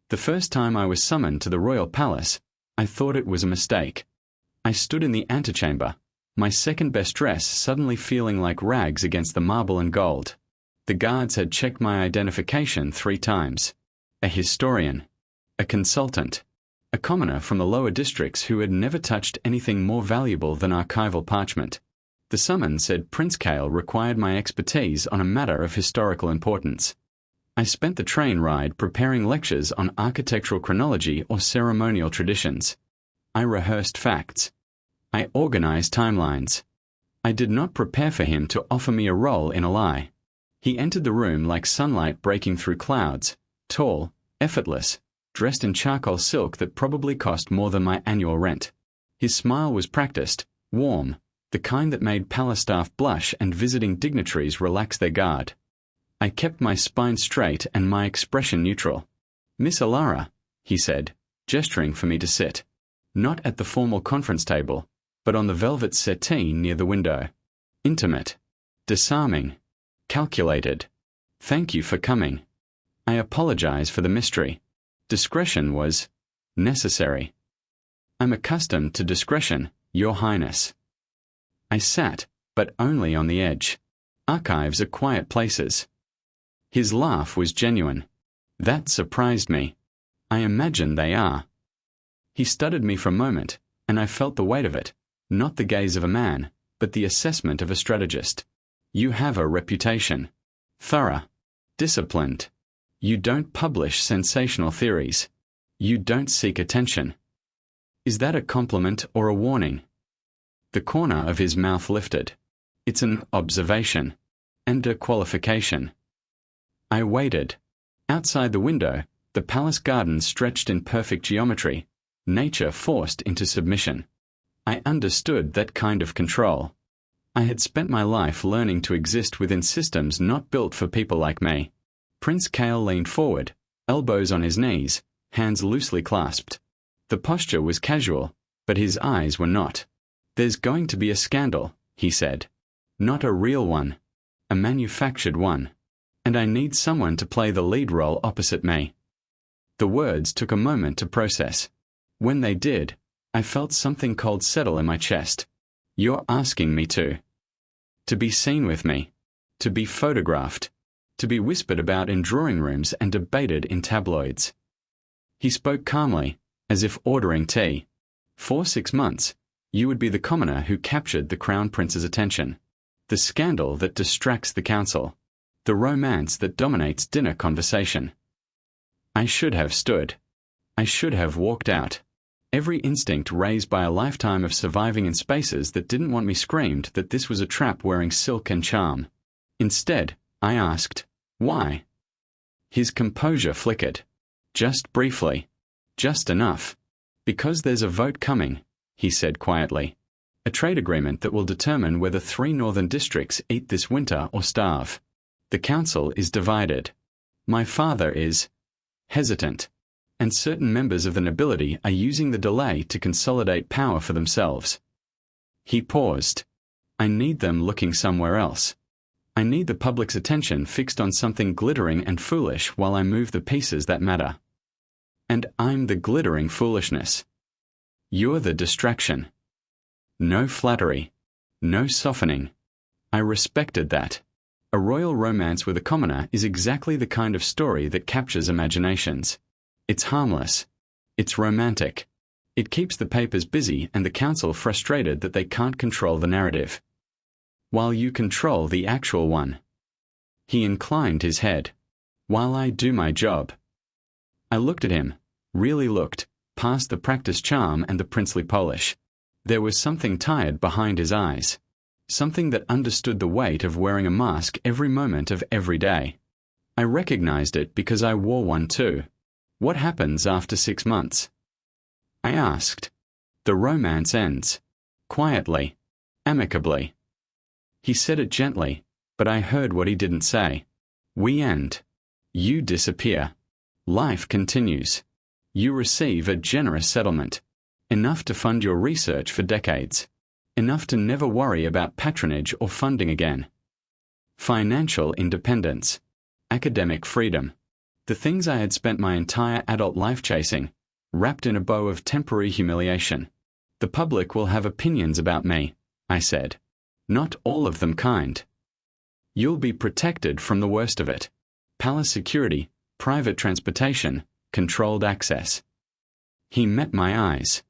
The first time I was summoned to the royal palace, I thought it was a mistake. I stood in the antechamber, my second-best dress suddenly feeling like rags against the marble and gold. The guards had checked my identification 3 times. A historian, a consultant, a commoner from the lower districts who had never touched anything more valuable than archival parchment. The summons said Prince Kale required my expertise on a matter of historical importance. I spent the train ride preparing lectures on architectural chronology or ceremonial traditions. I rehearsed facts. I organized timelines. I did not prepare for him to offer me a role in a lie. He entered the room like sunlight breaking through clouds, tall, effortless, dressed in charcoal silk that probably cost more than my annual rent. His smile was practiced, warm, the kind that made palace staff blush and visiting dignitaries relax their guard. I kept my spine straight and my expression neutral. "Miss Alara," he said, gesturing for me to sit. Not at the formal conference table, but on the velvet settee near the window. Intimate. Disarming. Calculated. "Thank you for coming. I apologize for the mystery. Discretion was necessary." "I'm accustomed to discretion, Your Highness." I sat, but only on the edge. Archives are quiet places. His laugh was genuine. That surprised me. I imagine they are. He studied me for a moment, and I felt the weight of it, not the gaze of a man, but the assessment of a strategist. "You have a reputation. Thorough. Disciplined. You don't publish sensational theories. You don't seek attention." Is that a compliment or a warning? The corner of his mouth lifted. It's an observation. And a qualification. I waited. Outside the window, the palace garden stretched in perfect geometry, nature forced into submission. I understood that kind of control. I had spent my life learning to exist within systems not built for people like me. Prince Kale leaned forward, elbows on his knees, hands loosely clasped. The posture was casual, but his eyes were not. "There's going to be a scandal," he said. "Not a real one. A manufactured one. And I need someone to play the lead role opposite me." The words took a moment to process. When they did, I felt something cold settle in my chest. "You're asking me to be seen with me, to be photographed, to be whispered about in drawing rooms and debated in tabloids." He spoke calmly, as if ordering tea. "For 6 months, you would be the commoner who captured the Crown Prince's attention. The scandal that distracts the council. The romance that dominates dinner conversation." I should have stood. I should have walked out. Every instinct raised by a lifetime of surviving in spaces that didn't want me screamed that this was a trap wearing silk and charm. Instead, I asked, "Why?" His composure flickered. "Just briefly. Just enough. Because there's a vote coming," he said quietly. "A trade agreement that will determine whether 3 northern districts eat this winter or starve. The council is divided. My father is hesitant. And certain members of the nobility are using the delay to consolidate power for themselves." He paused. "I need them looking somewhere else. I need the public's attention fixed on something glittering and foolish while I move the pieces that matter. And I'm the glittering foolishness. You're the distraction." No flattery. No softening. I respected that. A royal romance with a commoner is exactly the kind of story that captures imaginations. It's harmless. It's romantic. It keeps the papers busy and the council frustrated that they can't control the narrative. While you control the actual one. He inclined his head. "While I do my job." I looked at him, really looked, past the practiced charm and the princely polish. There was something tired behind his eyes. Something that understood the weight of wearing a mask every moment of every day. I recognized it because I wore one too. "What happens after 6 months?" I asked. "The romance ends. Quietly. Amicably." He said it gently, but I heard what he didn't say. "We end. You disappear. Life continues. You receive a generous settlement. Enough to fund your research for decades. Enough to never worry about patronage or funding again. Financial independence. Academic freedom. The things I had spent my entire adult life chasing, wrapped in a bow of temporary humiliation. The public will have opinions about me, I said. Not all of them kind. You'll be protected from the worst of it. Palace security, private transportation, controlled access. He met my eyes.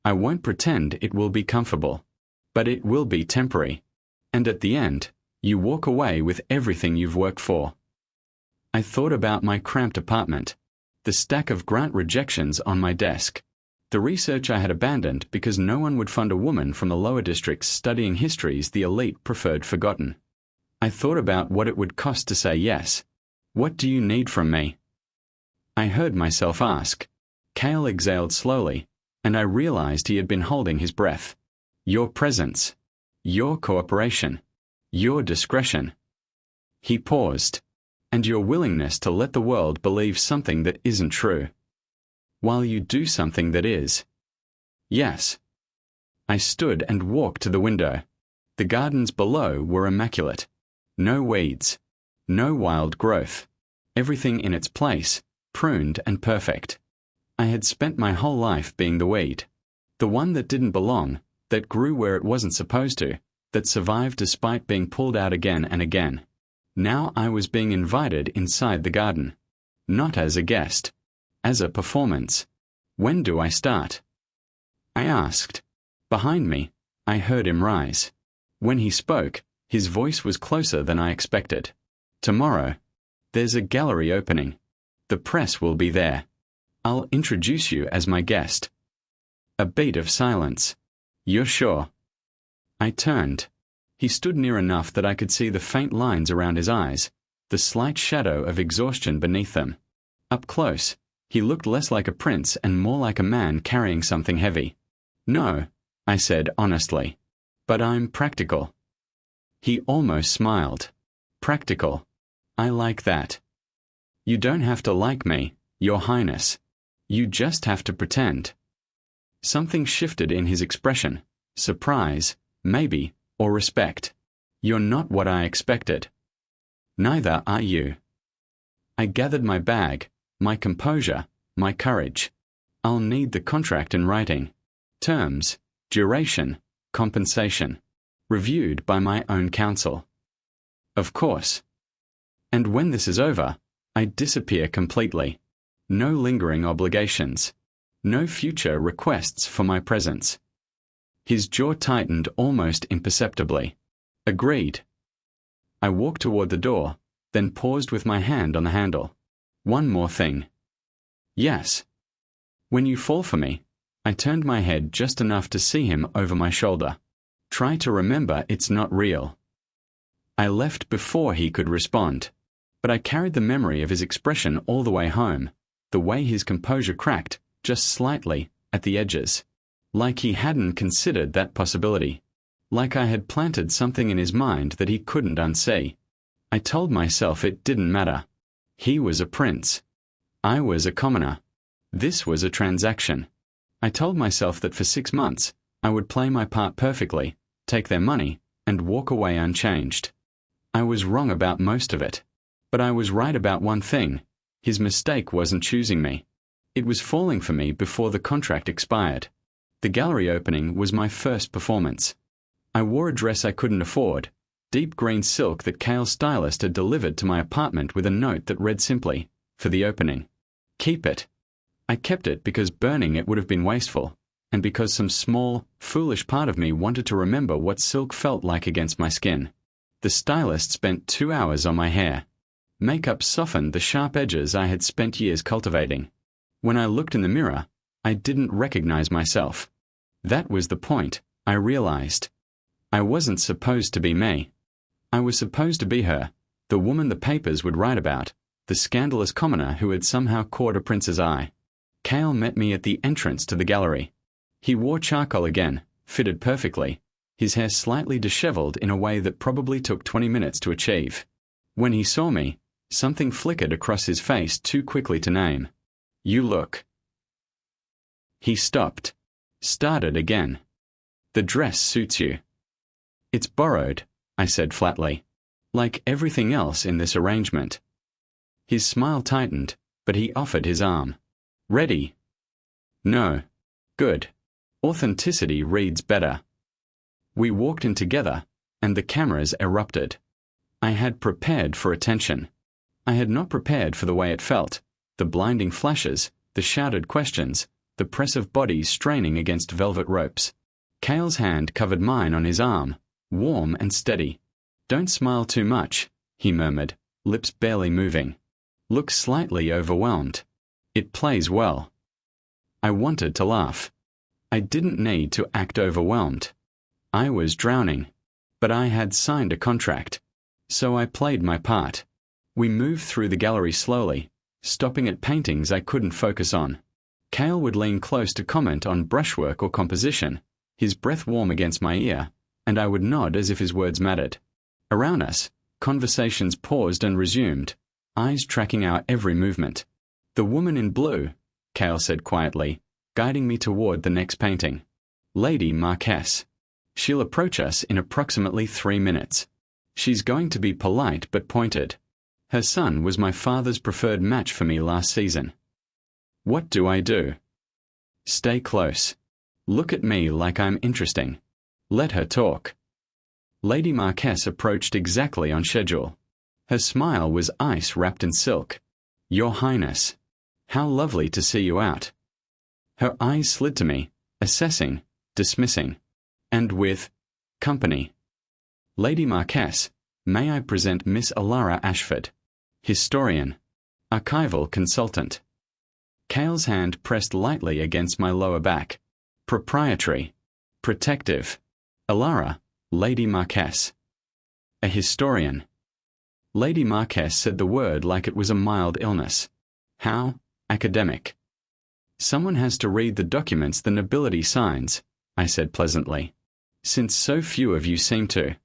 I won't pretend it will be comfortable, but it will be temporary. And at the end, you walk away with everything you've worked for. I thought about my cramped apartment, the stack of grant rejections on my desk, the research I had abandoned because no one would fund a woman from the lower districts studying histories the elite preferred forgotten. I thought about what it would cost to say yes. What do you need from me? I heard myself ask. Cale exhaled slowly, and I realized he had been holding his breath. Your presence. Your cooperation. Your discretion. He paused. And your willingness to let the world believe something that isn't true, while you do something that is. Yes. I stood and walked to the window. The gardens below were immaculate. No weeds. No wild growth. Everything in its place, pruned and perfect. I had spent my whole life being the weed. The one that didn't belong, that grew where it wasn't supposed to, that survived despite being pulled out again and again. Now I was being invited inside the garden. Not as a guest. As a performance. When do I start? I asked. Behind me, I heard him rise. When he spoke, his voice was closer than I expected. Tomorrow. There's a gallery opening. The press will be there. I'll introduce you as my guest. A beat of silence. You're sure? I turned. He stood near enough that I could see the faint lines around his eyes, the slight shadow of exhaustion beneath them. Up close, he looked less like a prince and more like a man carrying something heavy. No, I said honestly. But I'm practical. He almost smiled. Practical. I like that. You don't have to like me, Your Highness. You just have to pretend. Something shifted in his expression. Surprise, maybe, or respect. You're not what I expected. Neither are you. I gathered my bag, my composure, my courage. I'll need the contract in writing. Terms, duration, compensation. Reviewed by my own counsel. Of course. And when this is over, I disappear completely. No lingering obligations. No future requests for my presence. His jaw tightened almost imperceptibly. Agreed. I walked toward the door, then paused with my hand on the handle. One more thing. Yes. When you fall for me, I turned my head just enough to see him over my shoulder. Try to remember it's not real. I left before he could respond, but I carried the memory of his expression all the way home, the way his composure cracked, just slightly, at the edges. Like he hadn't considered that possibility. Like I had planted something in his mind that he couldn't unsee. I told myself it didn't matter. He was a prince. I was a commoner. This was a transaction. I told myself that for 6 months, I would play my part perfectly, take their money, and walk away unchanged. I was wrong about most of it. But I was right about one thing. His mistake wasn't choosing me. It was falling for me before the contract expired. The gallery opening was my first performance. I wore a dress I couldn't afford, deep green silk that Cale's stylist had delivered to my apartment with a note that read simply, for the opening. Keep it. I kept it because burning it would have been wasteful, and because some small, foolish part of me wanted to remember what silk felt like against my skin. The stylist spent 2 hours on my hair. Makeup softened the sharp edges I had spent years cultivating. When I looked in the mirror, I didn't recognize myself. That was the point, I realized. I wasn't supposed to be me. I was supposed to be her, the woman the papers would write about, the scandalous commoner who had somehow caught a prince's eye. Cale met me at the entrance to the gallery. He wore charcoal again, fitted perfectly, his hair slightly disheveled in a way that probably took 20 minutes to achieve. When he saw me, something flickered across his face too quickly to name. You look. He stopped. Started again. The dress suits you. It's borrowed, I said flatly. Like everything else in this arrangement. His smile tightened, but he offered his arm. Ready? No. Good. Authenticity reads better. We walked in together, and the cameras erupted. I had prepared for attention. I had not prepared for the way it felt, the blinding flashes, the shouted questions, the press of bodies straining against velvet ropes. Cale's hand covered mine on his arm, warm and steady. Don't smile too much, he murmured, lips barely moving. Look slightly overwhelmed. It plays well. I wanted to laugh. I didn't need to act overwhelmed. I was drowning. But I had signed a contract. So I played my part. We moved through the gallery slowly, stopping at paintings I couldn't focus on. Cale would lean close to comment on brushwork or composition, his breath warm against my ear, and I would nod as if his words mattered. Around us, conversations paused and resumed, eyes tracking our every movement. The woman in blue, Cale said quietly, guiding me toward the next painting. Lady Marquess. She'll approach us in approximately 3 minutes. She's going to be polite but pointed. Her son was my father's preferred match for me last season. What do I do? Stay close. Look at me like I'm interesting. Let her talk. Lady Marquess approached exactly on schedule. Her smile was ice wrapped in silk. Your Highness. How lovely to see you out. Her eyes slid to me, assessing, dismissing. And with company. Lady Marquess, may I present Miss Alara Ashford, historian, archival consultant. Cale's hand pressed lightly against my lower back. Proprietary. Protective. Alara, Lady Marquess. A historian. Lady Marquess said the word like it was a mild illness. How? Academic. Someone has to read the documents the nobility signs, I said pleasantly. Since so few of you seem to.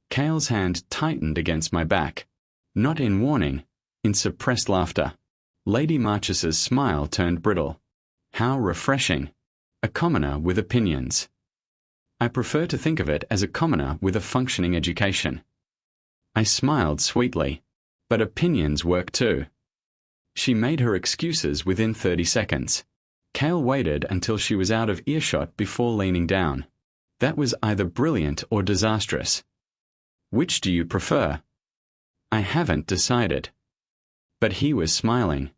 Cale's hand tightened against my back. Not in warning, in suppressed laughter. Lady Marches's smile turned brittle. How refreshing. A commoner with opinions. I prefer to think of it as a commoner with a functioning education. I smiled sweetly. But opinions work too. She made her excuses within 30 seconds. Cale waited until she was out of earshot before leaning down. That was either brilliant or disastrous. Which do you prefer? I haven't decided. But he was smiling.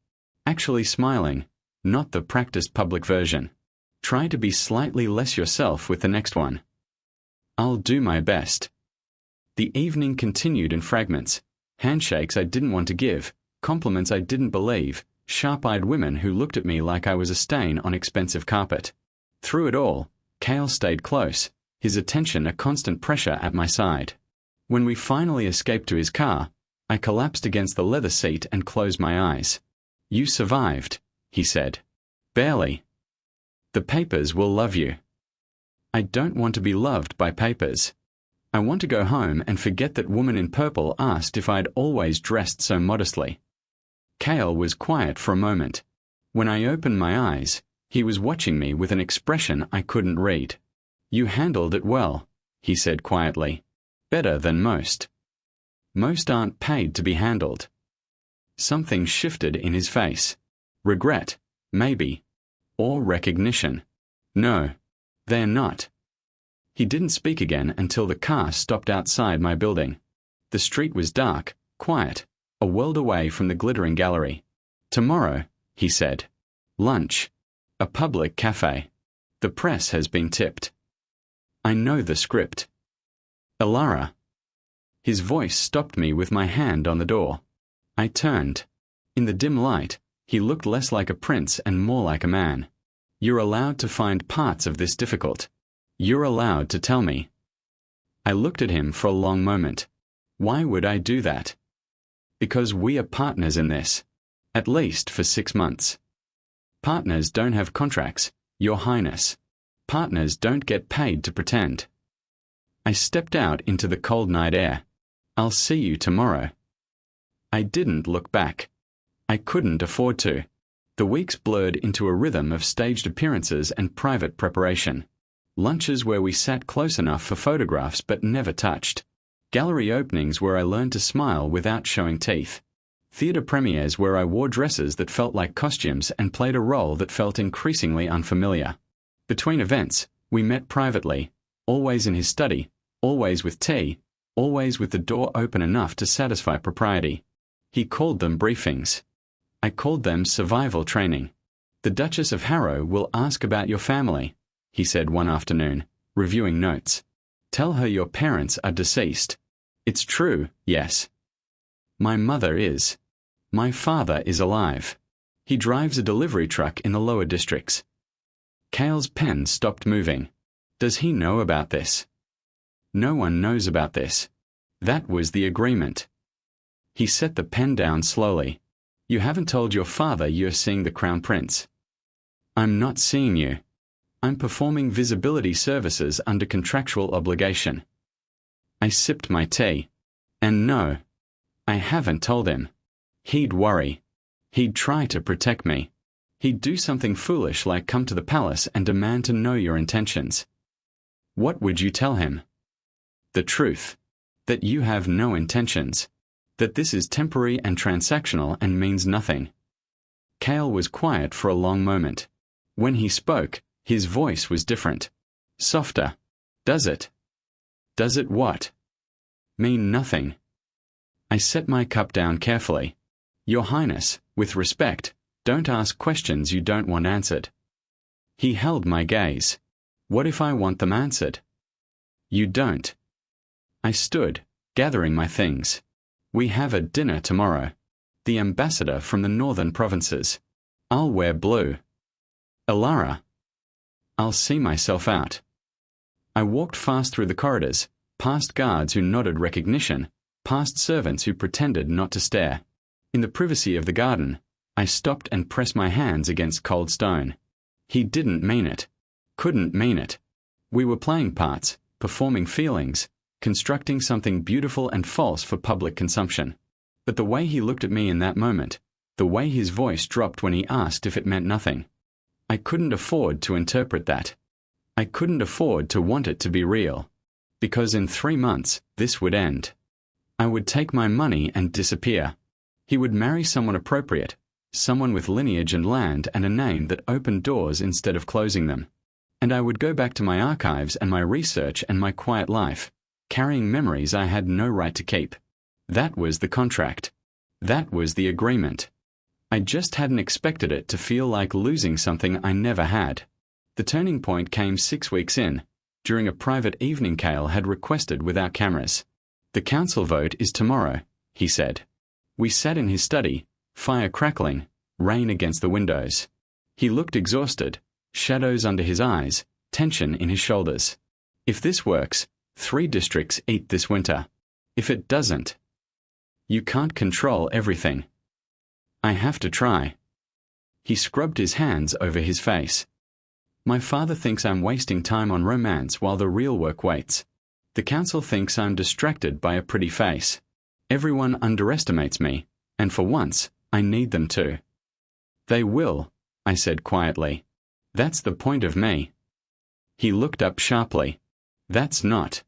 Actually smiling, not the practiced public version. Try to be slightly less yourself with the next one. I'll do my best. The evening continued in fragments. Handshakes I didn't want to give, compliments I didn't believe, sharp-eyed women who looked at me like I was a stain on expensive carpet. Through it all, Cale stayed close, his attention a constant pressure at my side. When we finally escaped to his car, I collapsed against the leather seat and closed my eyes. You survived, he said. Barely. The papers will love you. I don't want to be loved by papers. I want to go home and forget that woman in purple asked if I'd always dressed so modestly. Cale was quiet for a moment. When I opened my eyes, he was watching me with an expression I couldn't read. You handled it well, he said quietly. Better than most. Most aren't paid to be handled. Something shifted in his face. Regret, maybe. Or recognition. No, they're not. He didn't speak again until the car stopped outside my building. The street was dark, quiet, a world away from the glittering gallery. Tomorrow, he said. Lunch. A public cafe. The press has been tipped. I know the script. Alara. His voice stopped me with my hand on the door. I turned. In the dim light, he looked less like a prince and more like a man. You're allowed to find parts of this difficult. You're allowed to tell me. I looked at him for a long moment. Why would I do that? Because we are partners in this. At least for 6 months. Partners don't have contracts, Your Highness. Partners don't get paid to pretend. I stepped out into the cold night air. I'll see you tomorrow. I didn't look back. I couldn't afford to. The weeks blurred into a rhythm of staged appearances and private preparation. Lunches where we sat close enough for photographs but never touched. Gallery openings where I learned to smile without showing teeth. Theatre premieres where I wore dresses that felt like costumes and played a role that felt increasingly unfamiliar. Between events, we met privately, always in his study, always with tea, always with the door open enough to satisfy propriety. He called them briefings. I called them survival training. "The Duchess of Harrow will ask about your family," he said one afternoon, reviewing notes. "Tell her your parents are deceased." "It's true, yes. My mother is. My father is alive. He drives a delivery truck in the lower districts." Cale's pen stopped moving. "Does he know about this?" "No one knows about this. That was the agreement." He set the pen down slowly. "You haven't told your father you're seeing the Crown Prince." "I'm not seeing you. I'm performing visibility services under contractual obligation." I sipped my tea. "And no, I haven't told him. He'd worry. He'd try to protect me. He'd do something foolish like come to the palace and demand to know your intentions." "What would you tell him?" "The truth. That you have no intentions. That this is temporary and transactional and means nothing." Cale was quiet for a long moment. When he spoke, his voice was different. Softer. "Does it?" "Does it what?" "Mean nothing." I set my cup down carefully. "Your Highness, with respect, don't ask questions you don't want answered." He held my gaze. "What if I want them answered?" "You don't." I stood, gathering my things. "We have a dinner tomorrow. The ambassador from the northern provinces. I'll wear blue. Alara. I'll see myself out." I walked fast through the corridors, past guards who nodded recognition, past servants who pretended not to stare. In the privacy of the garden, I stopped and pressed my hands against cold stone. He didn't mean it. Couldn't mean it. We were playing parts, performing feelings, constructing something beautiful and false for public consumption. But the way he looked at me in that moment, the way his voice dropped when he asked if it meant nothing, I couldn't afford to interpret that. I couldn't afford to want it to be real. Because in 3 months, this would end. I would take my money and disappear. He would marry someone appropriate, someone with lineage and land and a name that opened doors instead of closing them. And I would go back to my archives and my research and my quiet life, carrying memories I had no right to keep. That was the contract. That was the agreement. I just hadn't expected it to feel like losing something I never had. The turning point came 6 weeks in, during a private evening Cale had requested without cameras. "The council vote is tomorrow," he said. We sat in his study, fire crackling, rain against the windows. He looked exhausted, shadows under his eyes, tension in his shoulders. "If this works, 3 districts eat this winter. If it doesn't, you can't control everything." "I have to try." He scrubbed his hands over his face. "My father thinks I'm wasting time on romance while the real work waits. The council thinks I'm distracted by a pretty face. Everyone underestimates me, and for once, I need them to." "They will," I said quietly. "That's the point of me." He looked up sharply. "That's not."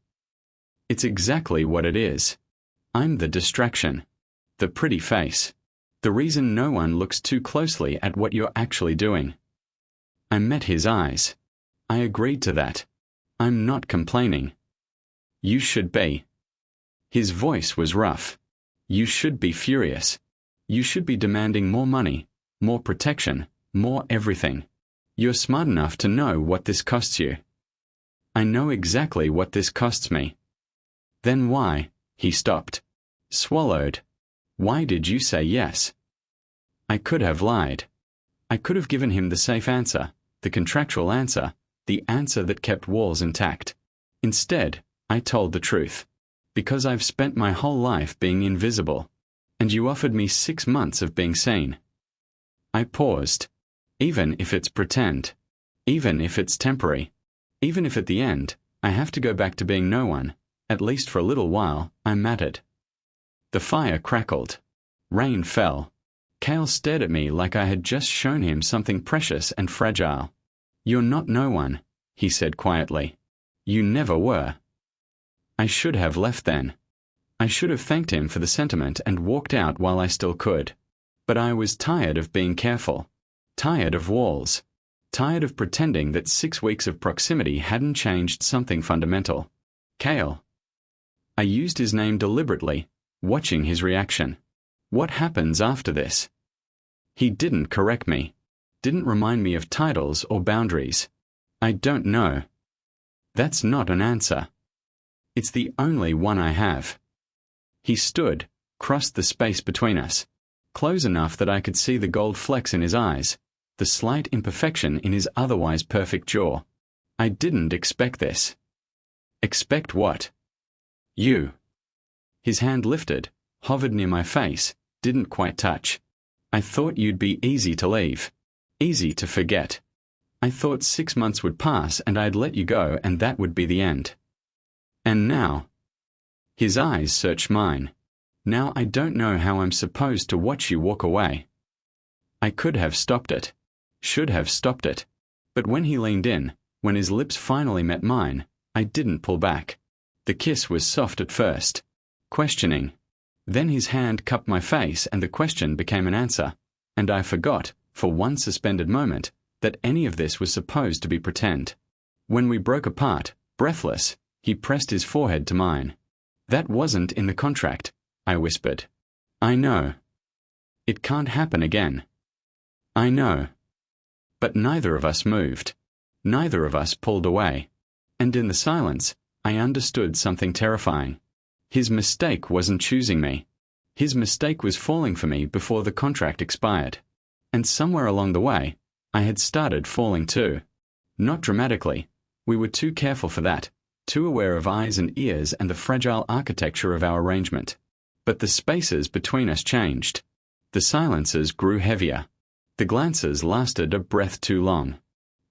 "It's exactly what it is. I'm the distraction. The pretty face. The reason no one looks too closely at what you're actually doing." I met his eyes. I agreed to that. "I'm not complaining." "You should be." His voice was rough. "You should be furious. You should be demanding more money, more protection, more everything. You're smart enough to know what this costs you." "I know exactly what this costs me." "Then why?" He stopped. Swallowed. "Why did you say yes?" I could have lied. I could have given him the safe answer, the contractual answer, the answer that kept walls intact. Instead, I told the truth. "Because I've spent my whole life being invisible, and you offered me 6 months of being seen." I paused. "Even if it's pretend, even if it's temporary, even if at the end, I have to go back to being no one, at least for a little while, I mattered." The fire crackled. Rain fell. Cale stared at me like I had just shown him something precious and fragile. "You're not no one," he said quietly. "You never were." I should have left then. I should have thanked him for the sentiment and walked out while I still could. But I was tired of being careful. Tired of walls. Tired of pretending that 6 weeks of proximity hadn't changed something fundamental. Cale. I used his name deliberately, watching his reaction. What happens after this? He didn't correct me. Didn't remind me of titles or boundaries. I don't know. That's not an answer. It's the only one I have. He stood, crossed the space between us, close enough that I could see the gold flecks in his eyes, the slight imperfection in his otherwise perfect jaw. I didn't expect this. Expect what? You. His hand lifted, hovered near my face, didn't quite touch. I thought you'd be easy to leave. Easy to forget. I thought 6 months would pass and I'd let you go and that would be the end. And now? His eyes searched mine. Now I don't know how I'm supposed to watch you walk away. I could have stopped it. Should have stopped it. But when he leaned in, when his lips finally met mine, I didn't pull back. The kiss was soft at first. Questioning. Then his hand cupped my face and the question became an answer, and I forgot, for one suspended moment, that any of this was supposed to be pretend. When we broke apart, breathless, he pressed his forehead to mine. That wasn't in the contract, I whispered. I know. It can't happen again. I know. But neither of us moved. Neither of us pulled away. And in the silence, I understood something terrifying. His mistake wasn't choosing me. His mistake was falling for me before the contract expired. And somewhere along the way, I had started falling too. Not dramatically. We were too careful for that, too aware of eyes and ears and the fragile architecture of our arrangement. But the spaces between us changed. The silences grew heavier. The glances lasted a breath too long.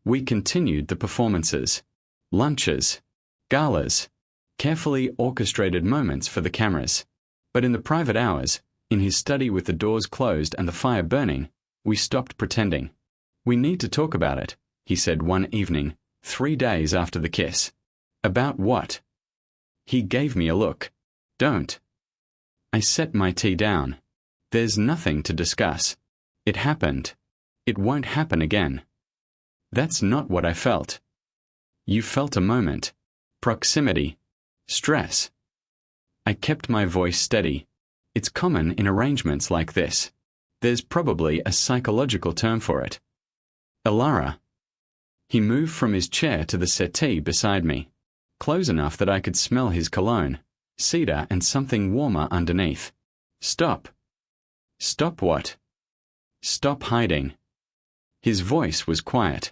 We continued the performances. Lunches. Galas. Carefully orchestrated moments for the cameras. But in the private hours, in his study with the doors closed and the fire burning, we stopped pretending. We need to talk about it, he said one evening, 3 days after the kiss. About what? He gave me a look. Don't. I set my tea down. There's nothing to discuss. It happened. It won't happen again. That's not what I felt. You felt a moment. Proximity. Stress. I kept my voice steady. It's common in arrangements like this. There's probably a psychological term for it. Elara. He moved from his chair to the settee beside me, close enough that I could smell his cologne, cedar and something warmer underneath. Stop. Stop what? Stop hiding. His voice was quiet.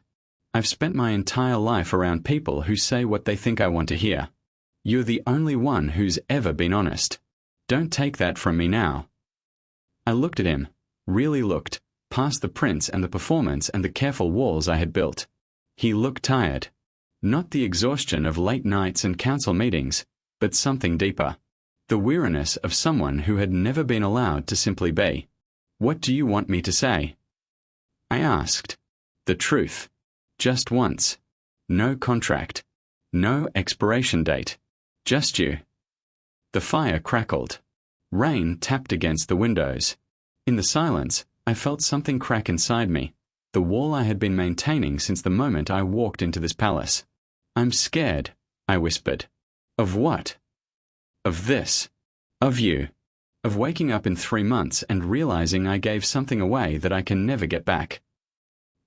I've spent my entire life around people who say what they think I want to hear. You're the only one who's ever been honest. Don't take that from me now. I looked at him, really looked, past the prints and the performance and the careful walls I had built. He looked tired. Not the exhaustion of late nights and council meetings, but something deeper. The weariness of someone who had never been allowed to simply be. What do you want me to say? I asked. The truth. Just once. No contract. No expiration date. Just you. The fire crackled. Rain tapped against the windows. In the silence, I felt something crack inside me, the wall I had been maintaining since the moment I walked into this palace. I'm scared, I whispered. Of what? Of this. Of you. Of waking up in 3 months and realizing I gave something away that I can never get back.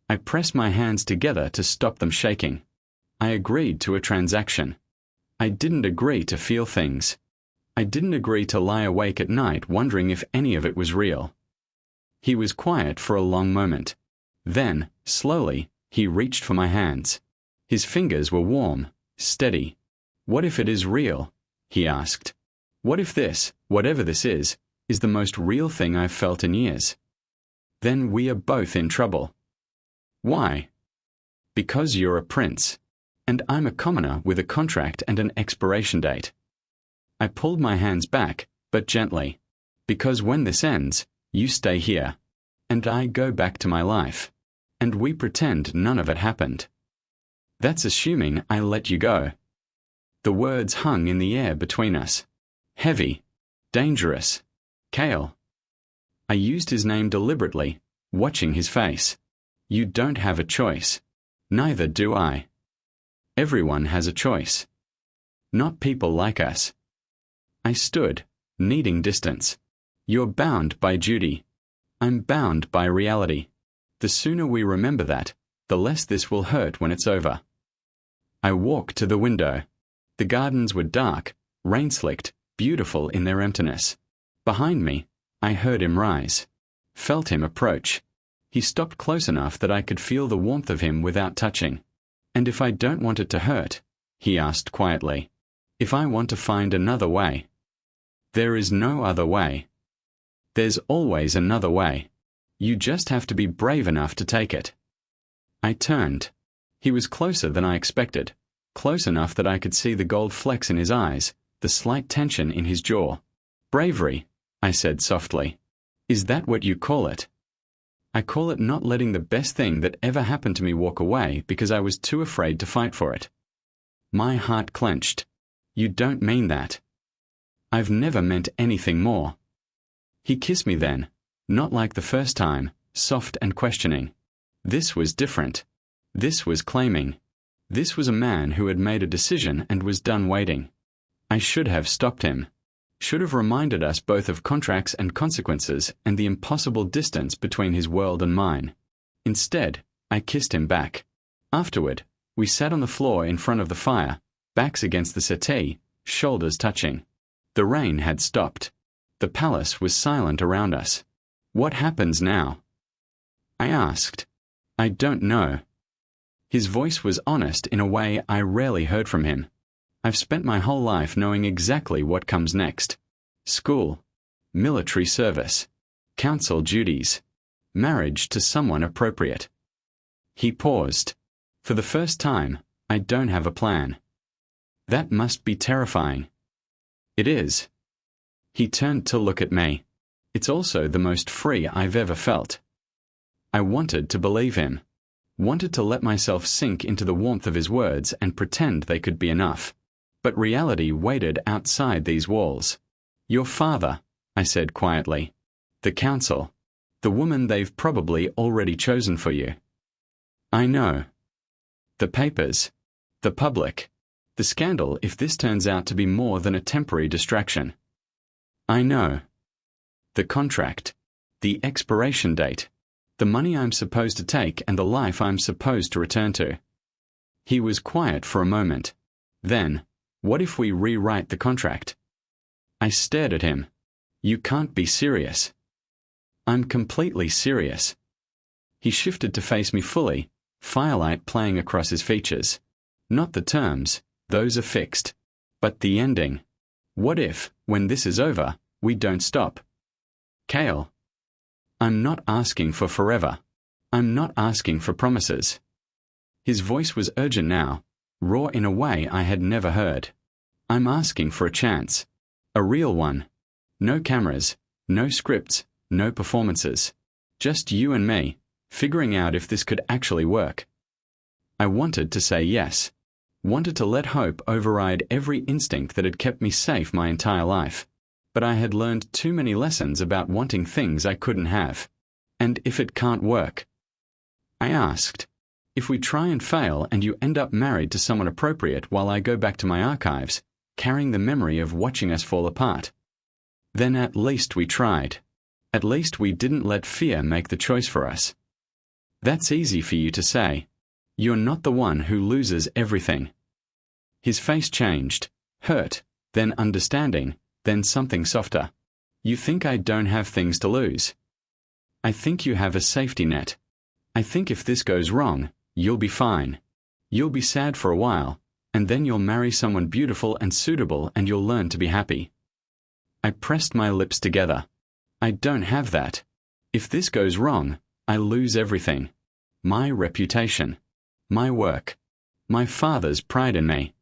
I pressed my hands together to stop them shaking. I agreed to a transaction. I didn't agree to feel things. I didn't agree to lie awake at night wondering if any of it was real. He was quiet for a long moment. Then, slowly, he reached for my hands. His fingers were warm, steady. What if it is real? He asked. What if this, whatever this is the most real thing I've felt in years? Then we are both in trouble. Why? Because you're a prince. And I'm a commoner with a contract and an expiration date. I pulled my hands back, but gently. Because when this ends, you stay here. And I go back to my life. And we pretend none of it happened. That's assuming I let you go. The words hung in the air between us. Heavy, Dangerous. Kale. I used his name deliberately, watching his face. You don't have a choice. Neither do I. Everyone has a choice. Not people like us. I stood, needing distance. You're bound by duty. I'm bound by reality. The sooner we remember that, the less this will hurt when it's over. I walked to the window. The gardens were dark, rain-slicked, beautiful in their emptiness. Behind me, I heard him rise. Felt him approach. He stopped close enough that I could feel the warmth of him without touching. And if I don't want it to hurt, he asked quietly, if I want to find another way. There is no other way. There's always another way. You just have to be brave enough to take it. I turned. He was closer than I expected, close enough that I could see the gold flecks in his eyes, the slight tension in his jaw. Bravery, I said softly. Is that what you call it? I call it not letting the best thing that ever happened to me walk away because I was too afraid to fight for it. My heart clenched. You don't mean that. I've never meant anything more. He kissed me then, not like the first time, soft and questioning. This was different. This was claiming. This was a man who had made a decision and was done waiting. I should have stopped him. Should have reminded us both of contracts and consequences and the impossible distance between his world and mine. Instead, I kissed him back. Afterward, we sat on the floor in front of the fire, backs against the settee, shoulders touching. The rain had stopped. The palace was silent around us. What happens now? I asked. I don't know. His voice was honest in a way I rarely heard from him. I've spent my whole life knowing exactly what comes next. School, military service, council duties, marriage to someone appropriate. He paused. For the first time, I don't have a plan. That must be terrifying. It is. He turned to look at me. It's also the most free I've ever felt. I wanted to believe him. Wanted to let myself sink into the warmth of his words and pretend they could be enough. But reality waited outside these walls. Your father, I said quietly. The council. The woman they've probably already chosen for you. I know. The papers. The public. The scandal if this turns out to be more than a temporary distraction. I know. The contract. The expiration date. The money I'm supposed to take and the life I'm supposed to return to. He was quiet for a moment. Then, what if we rewrite the contract? I stared at him. You can't be serious. I'm completely serious. He shifted to face me fully, firelight playing across his features. Not the terms, those are fixed. But the ending. What if, when this is over, we don't stop? Kale. I'm not asking for forever. I'm not asking for promises. His voice was urgent now, raw in a way I had never heard. I'm asking for a chance. A real one. No cameras, no scripts, no performances. Just you and me, figuring out if this could actually work. I wanted to say yes. Wanted to let hope override every instinct that had kept me safe my entire life. But I had learned too many lessons about wanting things I couldn't have. And if it can't work? I asked. If we try and fail and you end up married to someone appropriate while I go back to my archives, carrying the memory of watching us fall apart, then at least we tried. At least we didn't let fear make the choice for us. That's easy for you to say. You're not the one who loses everything. His face changed, hurt, then understanding, then something softer. You think I don't have things to lose. I think you have a safety net. I think if this goes wrong, you'll be fine. You'll be sad for a while, and then you'll marry someone beautiful and suitable and you'll learn to be happy. I pressed my lips together. I don't have that. If this goes wrong, I lose everything. My reputation. My work. My father's pride in me.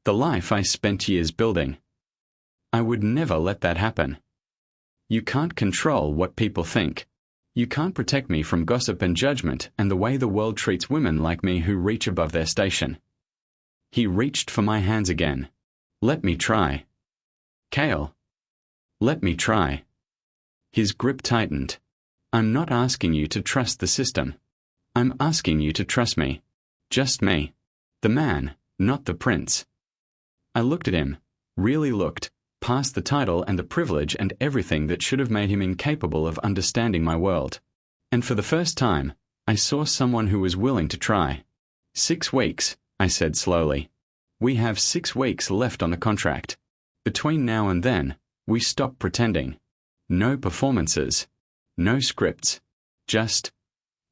The life I spent years building. I would never let that happen. You can't control what people think. You can't protect me from gossip and judgment and the way the world treats women like me who reach above their station. He reached for my hands again. Let me try. Kale. Let me try. His grip tightened. I'm not asking you to trust the system. I'm asking you to trust me. Just me. The man, not the prince. I looked at him, really looked, past the title and the privilege and everything that should have made him incapable of understanding my world. And for the first time, I saw someone who was willing to try. 6 weeks, I said slowly. We have 6 weeks left on the contract. Between now and then, we stop pretending. No performances. No scripts. Just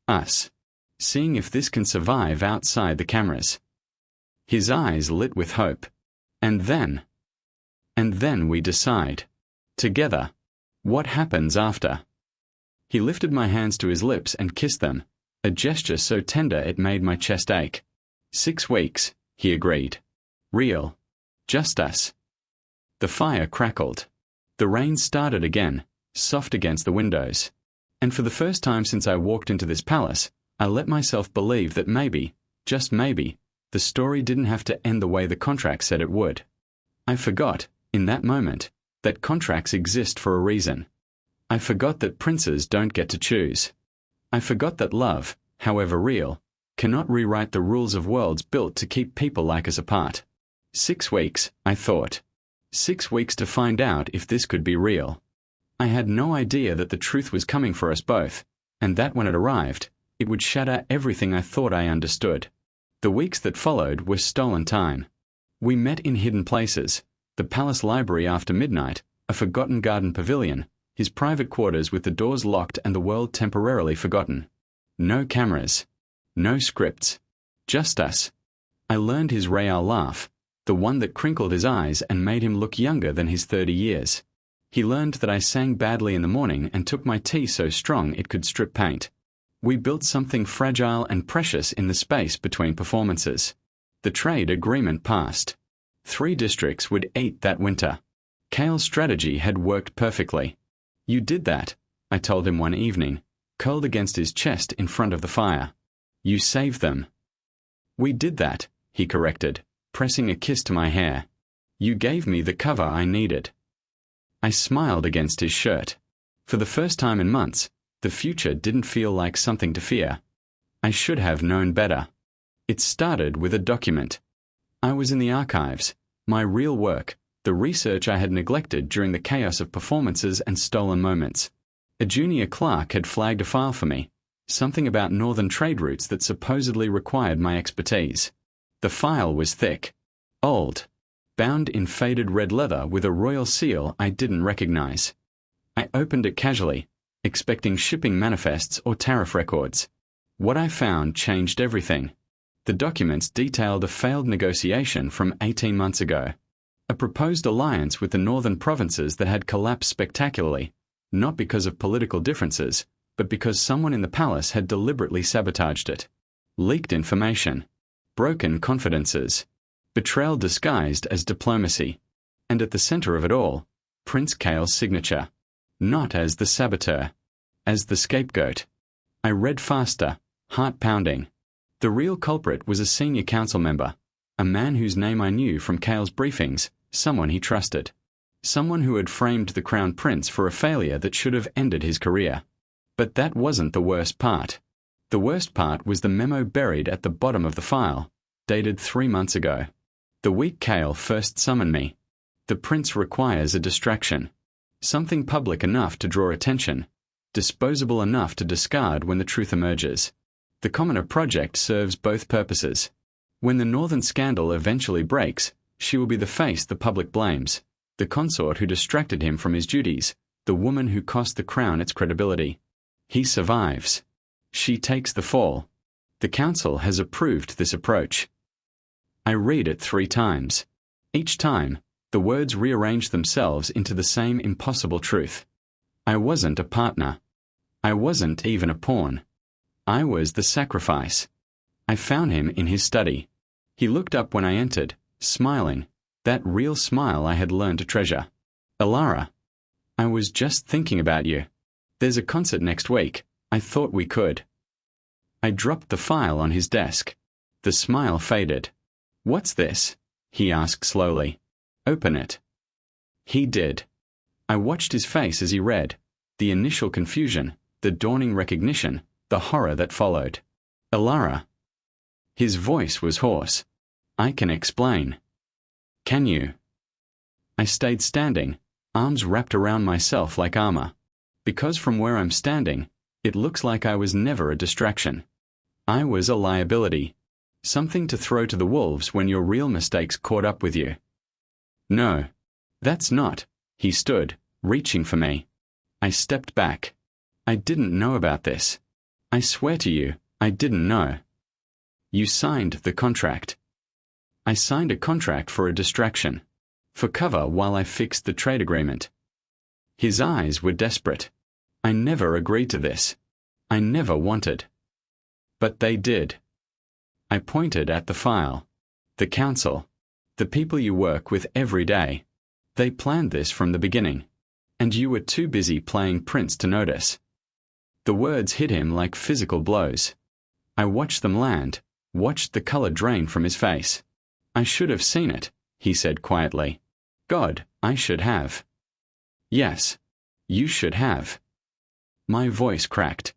us. Seeing if this can survive outside the cameras. His eyes lit with hope. And then we decide. Together. What happens after? He lifted my hands to his lips and kissed them, a gesture so tender it made my chest ache. 6 weeks, he agreed. Real. Just us. The fire crackled. The rain started again, soft against the windows. And for the first time since I walked into this palace, I let myself believe that maybe, just maybe, the story didn't have to end the way the contract said it would. I forgot, in that moment, that contracts exist for a reason. I forgot that princes don't get to choose. I forgot that love, however real, cannot rewrite the rules of worlds built to keep people like us apart. 6 weeks, I thought. 6 weeks to find out if this could be real. I had no idea that the truth was coming for us both, and that when it arrived, it would shatter everything I thought I understood. The weeks that followed were stolen time. We met in hidden places, the palace library after midnight, a forgotten garden pavilion, his private quarters with the doors locked and the world temporarily forgotten. No cameras. No scripts. Just us. I learned his real laugh, the one that crinkled his eyes and made him look younger than his 30 years. He learned that I sang badly in the morning and took my tea so strong it could strip paint. We built something fragile and precious in the space between performances. The trade agreement passed. 3 districts would eat that winter. Kale's strategy had worked perfectly. You did that, I told him one evening, curled against his chest in front of the fire. You saved them. We did that, he corrected, pressing a kiss to my hair. You gave me the cover I needed. I smiled against his shirt. For the first time in months, the future didn't feel like something to fear. I should have known better. It started with a document. I was in the archives, my real work, the research I had neglected during the chaos of performances and stolen moments. A junior clerk had flagged a file for me, something about northern trade routes that supposedly required my expertise. The file was thick, old, bound in faded red leather with a royal seal I didn't recognize. I opened it casually, expecting shipping manifests or tariff records. What I found changed everything. The documents detailed a failed negotiation from 18 months ago. A proposed alliance with the northern provinces that had collapsed spectacularly, not because of political differences, but because someone in the palace had deliberately sabotaged it. Leaked information. Broken confidences. Betrayal disguised as diplomacy. And at the center of it all, Prince Kale's signature. Not as the saboteur. As the scapegoat. I read faster, heart pounding. The real culprit was a senior council member, a man whose name I knew from Kale's briefings, someone he trusted. Someone who had framed the crown prince for a failure that should have ended his career. But that wasn't the worst part. The worst part was the memo buried at the bottom of the file, dated 3 months ago. The week Kale first summoned me. The prince requires a distraction. Something public enough to draw attention, disposable enough to discard when the truth emerges. The Commoner Project serves both purposes. When the Northern scandal eventually breaks, she will be the face the public blames, the consort who distracted him from his duties, the woman who cost the crown its credibility. He survives. She takes the fall. The council has approved this approach. I read it 3 times. Each time, the words rearrange themselves into the same impossible truth. I wasn't a partner. I wasn't even a pawn. I was the sacrifice. I found him in his study. He looked up when I entered, smiling, that real smile I had learned to treasure. Alara, I was just thinking about you. There's a concert next week. I thought we could. I dropped the file on his desk. The smile faded. What's this? He asked slowly. Open it. He did. I watched his face as he read, the initial confusion, the dawning recognition, the horror that followed. Alara. His voice was hoarse. I can explain. Can you? I stayed standing, arms wrapped around myself like armor. Because from where I'm standing, it looks like I was never a distraction. I was a liability. Something to throw to the wolves when your real mistakes caught up with you. No. That's not. He stood, reaching for me. I stepped back. I didn't know about this. I swear to you, I didn't know. You signed the contract. I signed a contract for a distraction. For cover while I fixed the trade agreement. His eyes were desperate. I never agreed to this. I never wanted. But they did. I pointed at the file. The council. The people you work with every day. They planned this from the beginning. And you were too busy playing Prince to notice. The words hit him like physical blows. I watched them land, watched the color drain from his face. I should have seen it, he said quietly. God, I should have. Yes, you should have. My voice cracked.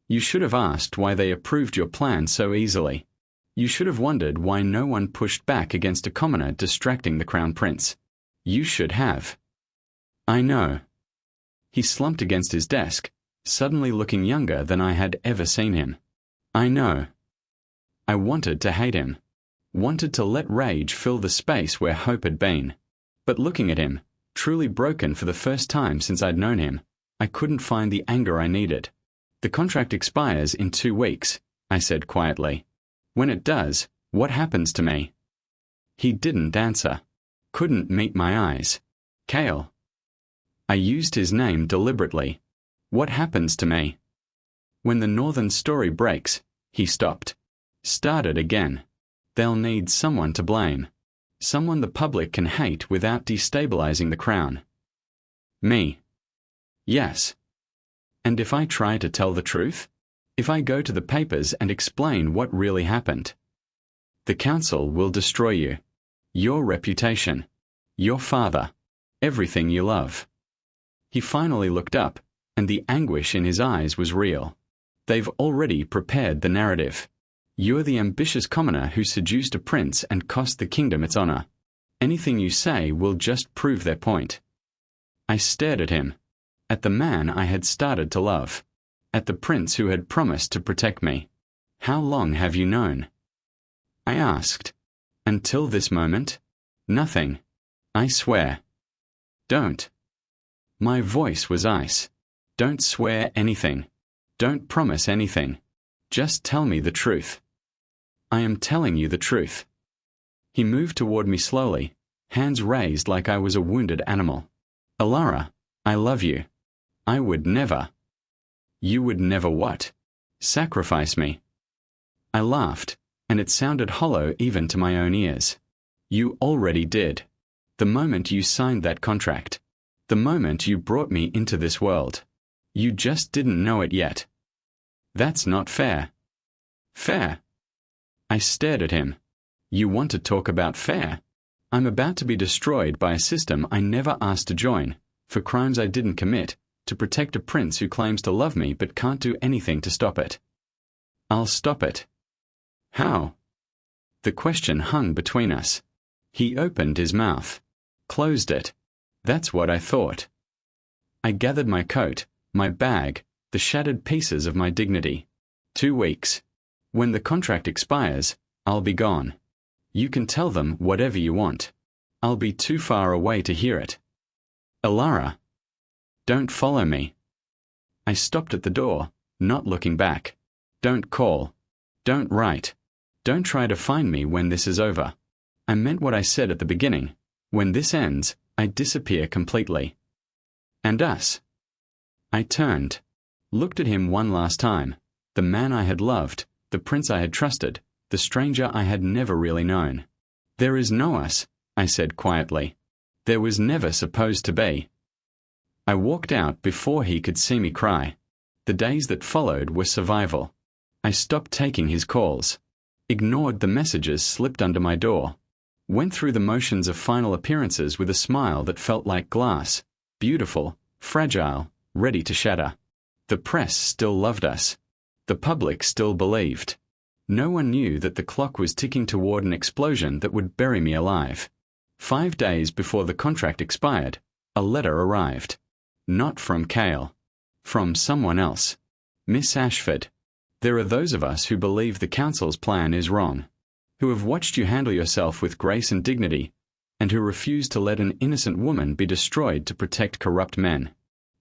You should have asked why they approved your plan so easily. You should have wondered why no one pushed back against a commoner distracting the Crown Prince. You should have. I know. He slumped against his desk, suddenly looking younger than I had ever seen him. I know. I wanted to hate him. Wanted to let rage fill the space where hope had been. But looking at him, truly broken for the first time since I'd known him, I couldn't find the anger I needed. The contract expires in 2 weeks, I said quietly. When it does, what happens to me? He didn't answer. Couldn't meet my eyes. Kale. I used his name deliberately. What happens to me? When the Northern story breaks, he stopped. Started again. They'll need someone to blame. Someone the public can hate without destabilizing the crown. Me. Yes. And if I try to tell the truth? If I go to the papers and explain what really happened? The council will destroy you. Your reputation. Your father. Everything you love. He finally looked up, and the anguish in his eyes was real. They've already prepared the narrative. You're the ambitious commoner who seduced a prince and cost the kingdom its honor. Anything you say will just prove their point. I stared at him. At the man I had started to love. At the prince who had promised to protect me. How long have you known? I asked. Until this moment? Nothing. I swear. Don't. My voice was ice. Don't swear anything. Don't promise anything. Just tell me the truth. I am telling you the truth. He moved toward me slowly, hands raised like I was a wounded animal. Alara, I love you. I would never. You would never what? Sacrifice me. I laughed, and it sounded hollow even to my own ears. You already did. The moment you signed that contract. The moment you brought me into this world. You just didn't know it yet. That's not fair. Fair? I stared at him. You want to talk about fair? I'm about to be destroyed by a system I never asked to join, for crimes I didn't commit, to protect a prince who claims to love me but can't do anything to stop it. I'll stop it. How? The question hung between us. He opened his mouth. Closed it. That's what I thought. I gathered my coat, my bag, the shattered pieces of my dignity. 2 weeks. When the contract expires, I'll be gone. You can tell them whatever you want. I'll be too far away to hear it. Alara. Don't follow me. I stopped at the door, not looking back. Don't call. Don't write. Don't try to find me when this is over. I meant what I said at the beginning. When this ends, I disappear completely. And us. I turned. Looked at him one last time. The man I had loved. The prince I had trusted, the stranger I had never really known. There is no us, I said quietly. There was never supposed to be. I walked out before he could see me cry. The days that followed were survival. I stopped taking his calls. Ignored the messages slipped under my door. Went through the motions of final appearances with a smile that felt like glass. beautiful, fragile, ready to shatter. The press still loved us. The public still believed. No one knew that the clock was ticking toward an explosion that would bury me alive. 5 days before the contract expired, a letter arrived. Not from Cale. From someone else. Miss Ashford. There are those of us who believe the council's plan is wrong, who have watched you handle yourself with grace and dignity, and who refuse to let an innocent woman be destroyed to protect corrupt men.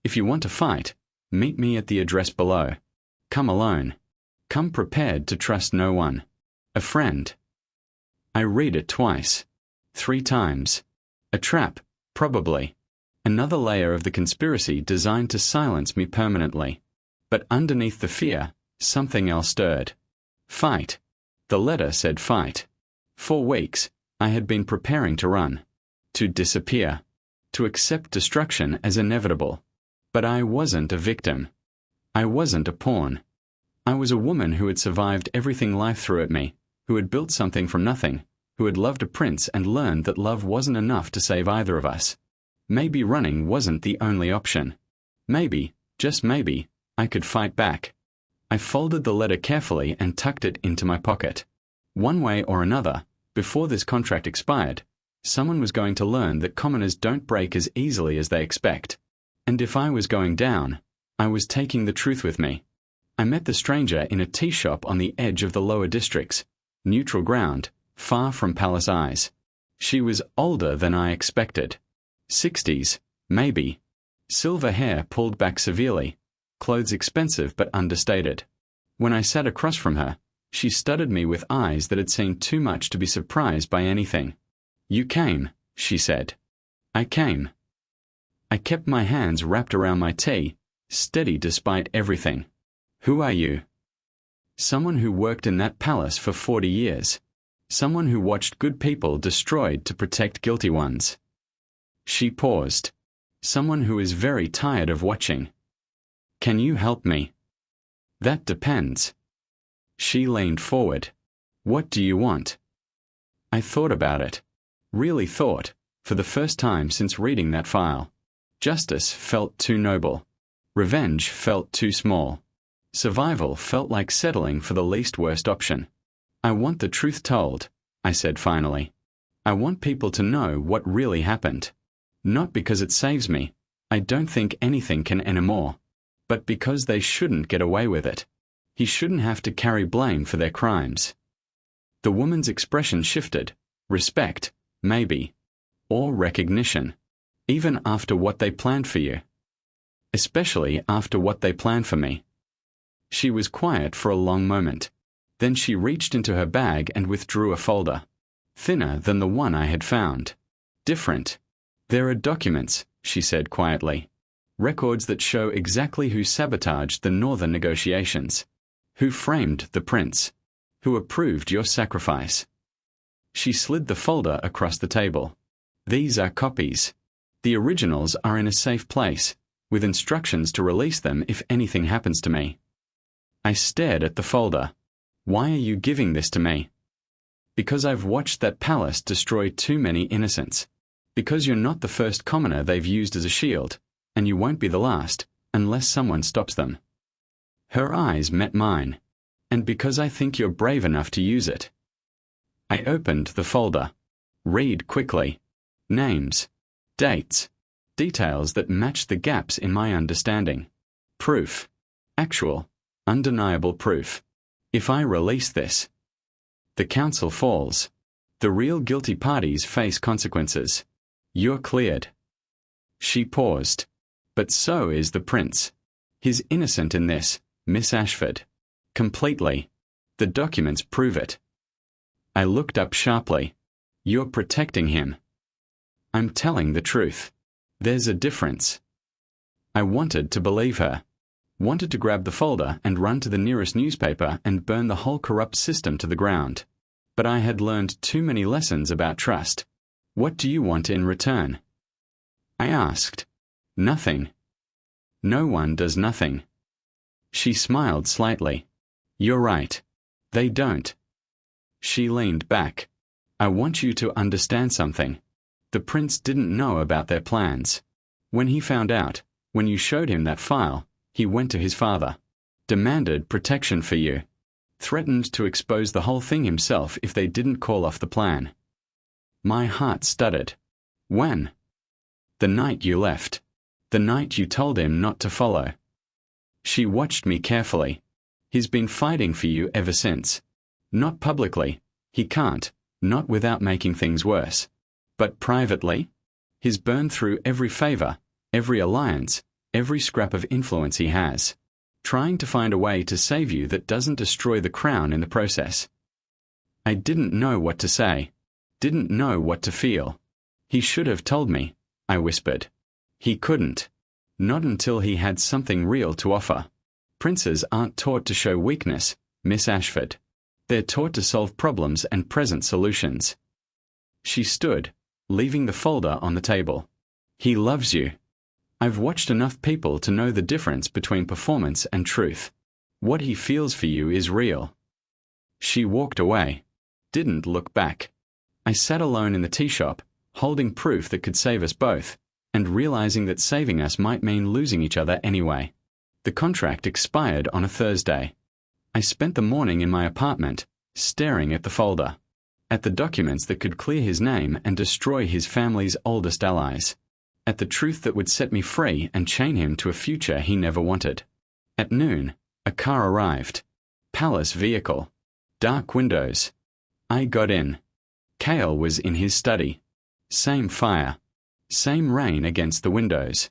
If you want to fight, meet me at the address below. Come alone. Come prepared to trust no one. A friend. I read it twice. 3 times. A trap, probably. Another layer of the conspiracy designed to silence me permanently. But underneath the fear, something else stirred. Fight. The letter said fight. For weeks, I had been preparing to run. To disappear. To accept destruction as inevitable. But I wasn't a victim. I wasn't a pawn. I was a woman who had survived everything life threw at me, who had built something from nothing, who had loved a prince and learned that love wasn't enough to save either of us. Maybe running wasn't the only option. Maybe, just maybe, I could fight back. I folded the letter carefully and tucked it into my pocket. One way or another, before this contract expired, someone was going to learn that commoners don't break as easily as they expect. And if I was going down, I was taking the truth with me. I met the stranger in a tea shop on the edge of the lower districts, neutral ground, far from palace eyes. She was older than I expected. 60s, maybe. Silver hair pulled back severely, clothes expensive but understated. When I sat across from her, she studied me with eyes that had seen too much to be surprised by anything. You came, she said. I came. I kept my hands wrapped around my tea, steady despite everything. Who are you? Someone who worked in that palace for 40 years. Someone who watched good people destroyed to protect guilty ones. She paused. Someone who is very tired of watching. Can you help me? That depends. She leaned forward. What do you want? I thought about it. Really thought, for the first time since reading that file. Justice felt too noble. Revenge felt too small. Survival felt like settling for the least worst option. I want the truth told, I said finally. I want people to know what really happened. Not because it saves me, I don't think anything can anymore, but because they shouldn't get away with it. He shouldn't have to carry blame for their crimes. The woman's expression shifted. Respect, maybe. Or recognition. Even after what they planned for you. Especially after what they planned for me. She was quiet for a long moment. Then she reached into her bag and withdrew a folder. Thinner than the one I had found. Different. There are documents, she said quietly. Records that show exactly who sabotaged the northern negotiations. Who framed the prince. Who approved your sacrifice. She slid the folder across the table. These are copies. The originals are in a safe place, with instructions to release them if anything happens to me. I stared at the folder. Why are you giving this to me? Because I've watched that palace destroy too many innocents. Because you're not the first commoner they've used as a shield, and you won't be the last, unless someone stops them. Her eyes met mine. And because I think you're brave enough to use it. I opened the folder. Read quickly. Names. Dates. Details that match the gaps in my understanding. Proof. Actual, undeniable proof. If I release this, the council falls. The real guilty parties face consequences. You're cleared. She paused. But so is the prince. He's innocent in this, Miss Ashford. Completely. The documents prove it. I looked up sharply. You're protecting him. I'm telling the truth. There's a difference. I wanted to believe her. Wanted to grab the folder and run to the nearest newspaper and burn the whole corrupt system to the ground. But I had learned too many lessons about trust. What do you want in return? I asked. Nothing. No one does nothing. She smiled slightly. You're right. They don't. She leaned back. I want you to understand something. The prince didn't know about their plans. When he found out, when you showed him that file, he went to his father, demanded protection for you, threatened to expose the whole thing himself if they didn't call off the plan. My heart stuttered. When? The night you left. The night you told him not to follow. She watched me carefully. He's been fighting for you ever since. Not publicly. He can't, not without making things worse. But privately? He's burned through every favor, every alliance, every scrap of influence he has, trying to find a way to save you that doesn't destroy the crown in the process. I didn't know what to say. Didn't know what to feel. He should have told me, I whispered. He couldn't. Not until he had something real to offer. Princes aren't taught to show weakness, Miss Ashford. They're taught to solve problems and present solutions. She stood, leaving the folder on the table. He loves you. I've watched enough people to know the difference between performance and truth. What he feels for you is real. She walked away. Didn't look back. I sat alone in the tea shop, holding proof that could save us both, and realizing that saving us might mean losing each other anyway. The contract expired on a Thursday. I spent the morning in my apartment, staring at the folder, at the documents that could clear his name and destroy his family's oldest allies, at the truth that would set me free and chain him to a future he never wanted. At noon, a car arrived. Palace vehicle. Dark windows. I got in. Cale was in his study. Same fire. Same rain against the windows.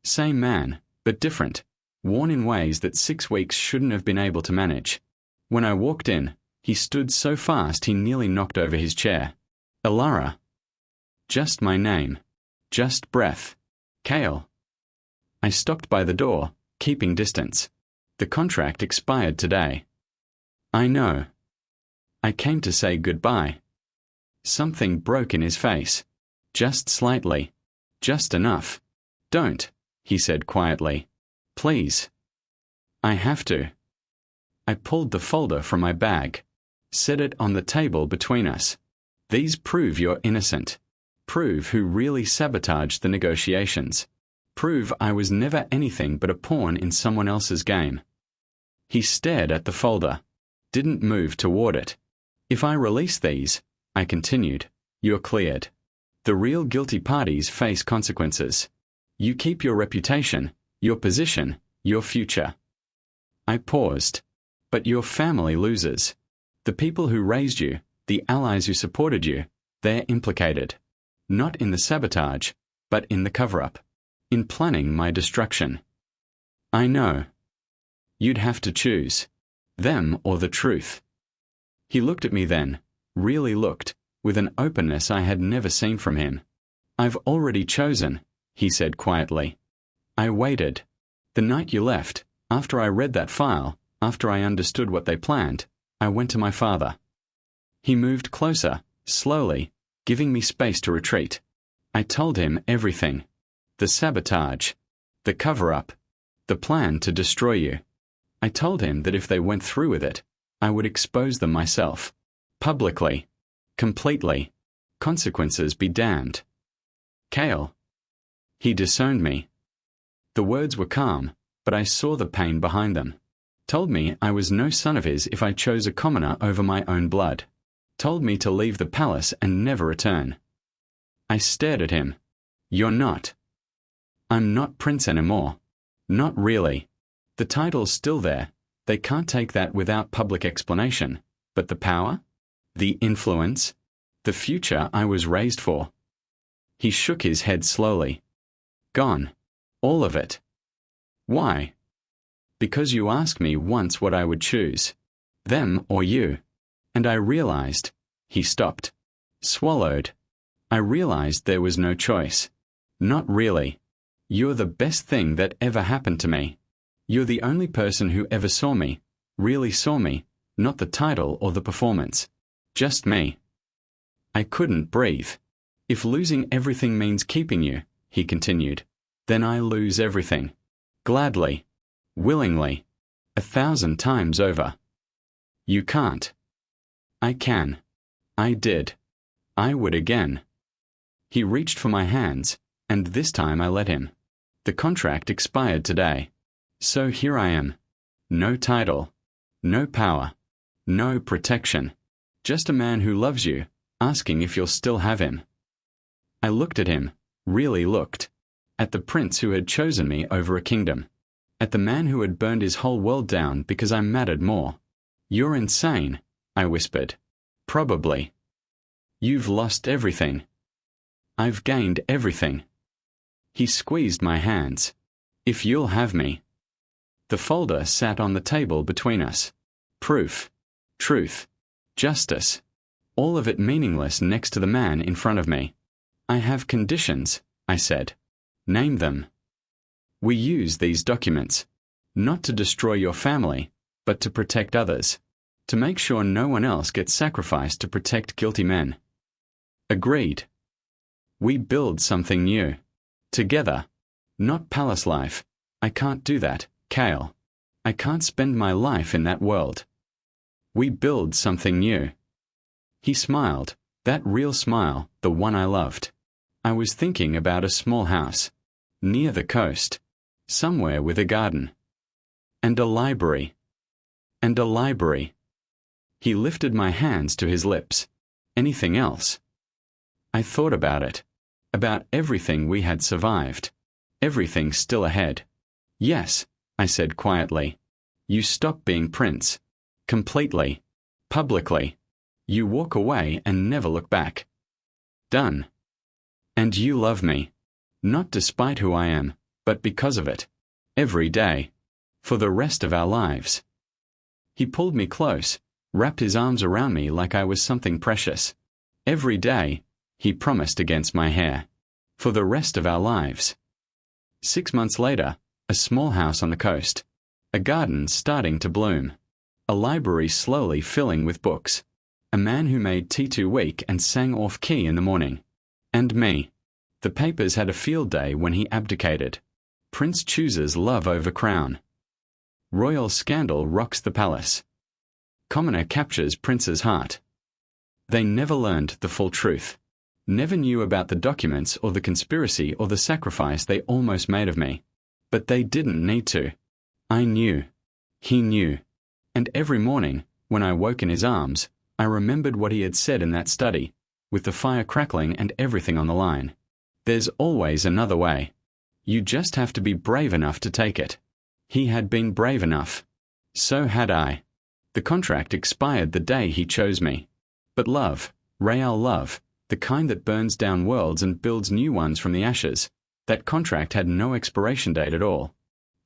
Same man, but different, worn in ways that 6 weeks shouldn't have been able to manage. When I walked in, he stood so fast he nearly knocked over his chair. Alara. Just my name. Just breath. Cale. I stopped by the door, keeping distance. The contract expired today. I know. I came to say goodbye. Something broke in his face. Just slightly. Just enough. Don't, he said quietly. Please. I have to. I pulled the folder from my bag, set it on the table between us. These prove you're innocent. Prove who really sabotaged the negotiations. Prove I was never anything but a pawn in someone else's game. He stared at the folder, didn't move toward it. If I release these, I continued, you're cleared. The real guilty parties face consequences. You keep your reputation, your position, your future. I paused. But your family loses. The people who raised you, the allies who supported you, they're implicated. Not in the sabotage, but in the cover-up. In planning my destruction. I know. You'd have to choose. Them or the truth. He looked at me then, really looked, with an openness I had never seen from him. I've already chosen, he said quietly. I waited. The night you left, after I read that file, after I understood what they planned, I went to my father. He moved closer, slowly, giving me space to retreat. I told him everything. The sabotage. The cover-up. The plan to destroy you. I told him that if they went through with it, I would expose them myself. Publicly. Completely. Consequences be damned. Cale. He disowned me. The words were calm, but I saw the pain behind them. Told me I was no son of his if I chose a commoner over my own blood. Told me to leave the palace and never return. I stared at him. You're not. I'm not prince anymore. Not really. The title's still there. They can't take that without public explanation. But the power? The influence? The future I was raised for? He shook his head slowly. Gone. All of it. Why? Because you asked me once what I would choose. Them or you. And I realized. He stopped. Swallowed. I realized there was no choice. Not really. You're the best thing that ever happened to me. You're the only person who ever saw me, really saw me, not the title or the performance. Just me. I couldn't breathe. If losing everything means keeping you, he continued, then I lose everything. Gladly. Willingly. 1,000 times over. You can't. I can. I did. I would again. He reached for my hands, and this time I let him. The contract expired today. So here I am. No title. No power. No protection. Just a man who loves you, asking if you'll still have him. I looked at him, really looked. At the prince who had chosen me over a kingdom. At the man who had burned his whole world down because I mattered more. You're insane, I whispered. Probably. You've lost everything. I've gained everything. He squeezed my hands. If you'll have me. The folder sat on the table between us. Proof. Truth. Justice. All of it meaningless next to the man in front of me. I have conditions, I said. Name them. We use these documents, not to destroy your family, but to protect others, to make sure no one else gets sacrificed to protect guilty men. Agreed. We build something new. Together. Not palace life. I can't do that, Kale. I can't spend my life in that world. We build something new. He smiled, that real smile, the one I loved. I was thinking about a small house. Near the coast. Somewhere with a garden. And a library. And a library. He lifted my hands to his lips. Anything else? I thought about it. About everything we had survived. Everything still ahead. Yes, I said quietly. You stop being prince. Completely. Publicly. You walk away and never look back. Done. And you love me. Not despite who I am, but because of it. Every day. For the rest of our lives. He pulled me close, wrapped his arms around me like I was something precious. Every day, he promised against my hair. For the rest of our lives. 6 months later, a small house on the coast. A garden starting to bloom. A library slowly filling with books. A man who made tea too weak and sang off-key in the morning. And me. The papers had a field day when he abdicated. Prince chooses love over crown. Royal scandal rocks the palace. Commoner captures prince's heart. They never learned the full truth. Never knew about the documents or the conspiracy or the sacrifice they almost made of me. But they didn't need to. I knew. He knew. And every morning, when I woke in his arms, I remembered what he had said in that study, with the fire crackling and everything on the line. There's always another way. You just have to be brave enough to take it. He had been brave enough. So had I. The contract expired the day he chose me. But love, real love, the kind that burns down worlds and builds new ones from the ashes, that contract had no expiration date at all.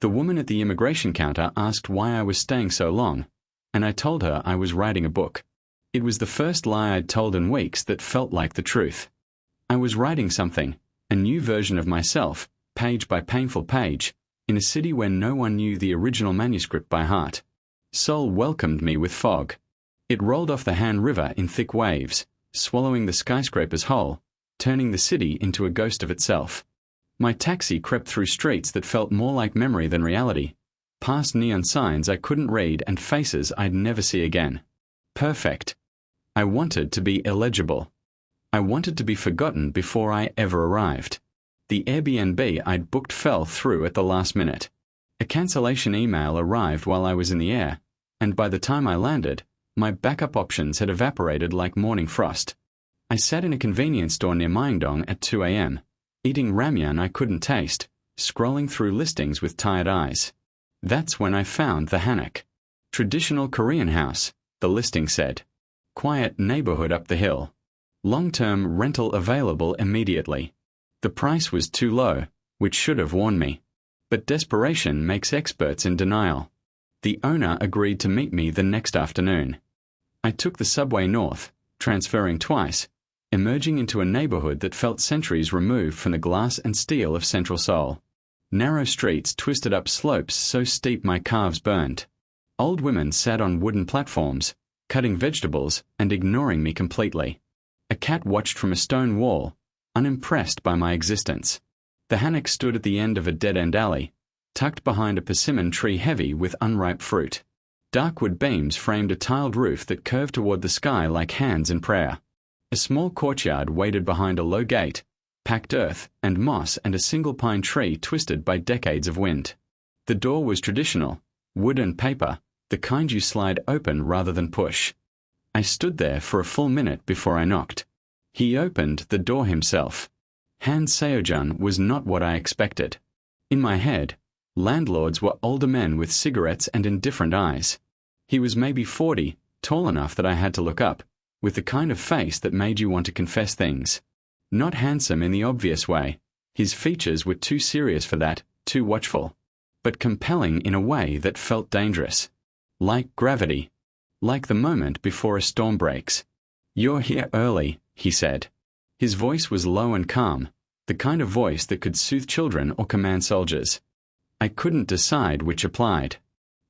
The woman at the immigration counter asked why I was staying so long, and I told her I was writing a book. It was the first lie I'd told in weeks that felt like the truth. I was writing something, a new version of myself, page by painful page, in a city where no one knew the original manuscript by heart. Seoul welcomed me with fog. It rolled off the Han River in thick waves, swallowing the skyscrapers whole, turning the city into a ghost of itself. My taxi crept through streets that felt more like memory than reality, past neon signs I couldn't read and faces I'd never see again. Perfect. I wanted to be illegible. I wanted to be forgotten before I ever arrived. The Airbnb I'd booked fell through at the last minute. A cancellation email arrived while I was in the air, and by the time I landed, my backup options had evaporated like morning frost. I sat in a convenience store near Myeongdong at 2 a.m., eating ramyeon I couldn't taste, scrolling through listings with tired eyes. That's when I found the Hanok. Traditional Korean house, the listing said. Quiet neighborhood up the hill. Long-term rental available immediately. The price was too low, which should have warned me. But desperation makes experts in denial. The owner agreed to meet me the next afternoon. I took the subway north, transferring twice, emerging into a neighborhood that felt centuries removed from the glass and steel of central Seoul. Narrow streets twisted up slopes so steep my calves burned. Old women sat on wooden platforms, cutting vegetables and ignoring me completely. A cat watched from a stone wall, unimpressed by my existence. The Hanok stood at the end of a dead-end alley, tucked behind a persimmon tree heavy with unripe fruit. Dark wood beams framed a tiled roof that curved toward the sky like hands in prayer. A small courtyard waited behind a low gate, packed earth and moss and a single pine tree twisted by decades of wind. The door was traditional, wood and paper, the kind you slide open rather than push. I stood there for a full minute before I knocked. He opened the door himself. Han Seo-jun was not what I expected. In my head, landlords were older men with cigarettes and indifferent eyes. He was maybe 40, tall enough that I had to look up, with the kind of face that made you want to confess things. Not handsome in the obvious way. His features were too serious for that, too watchful. But compelling in a way that felt dangerous. Like gravity. Like the moment before a storm breaks. "You're here early," he said. His voice was low and calm, the kind of voice that could soothe children or command soldiers. I couldn't decide which applied.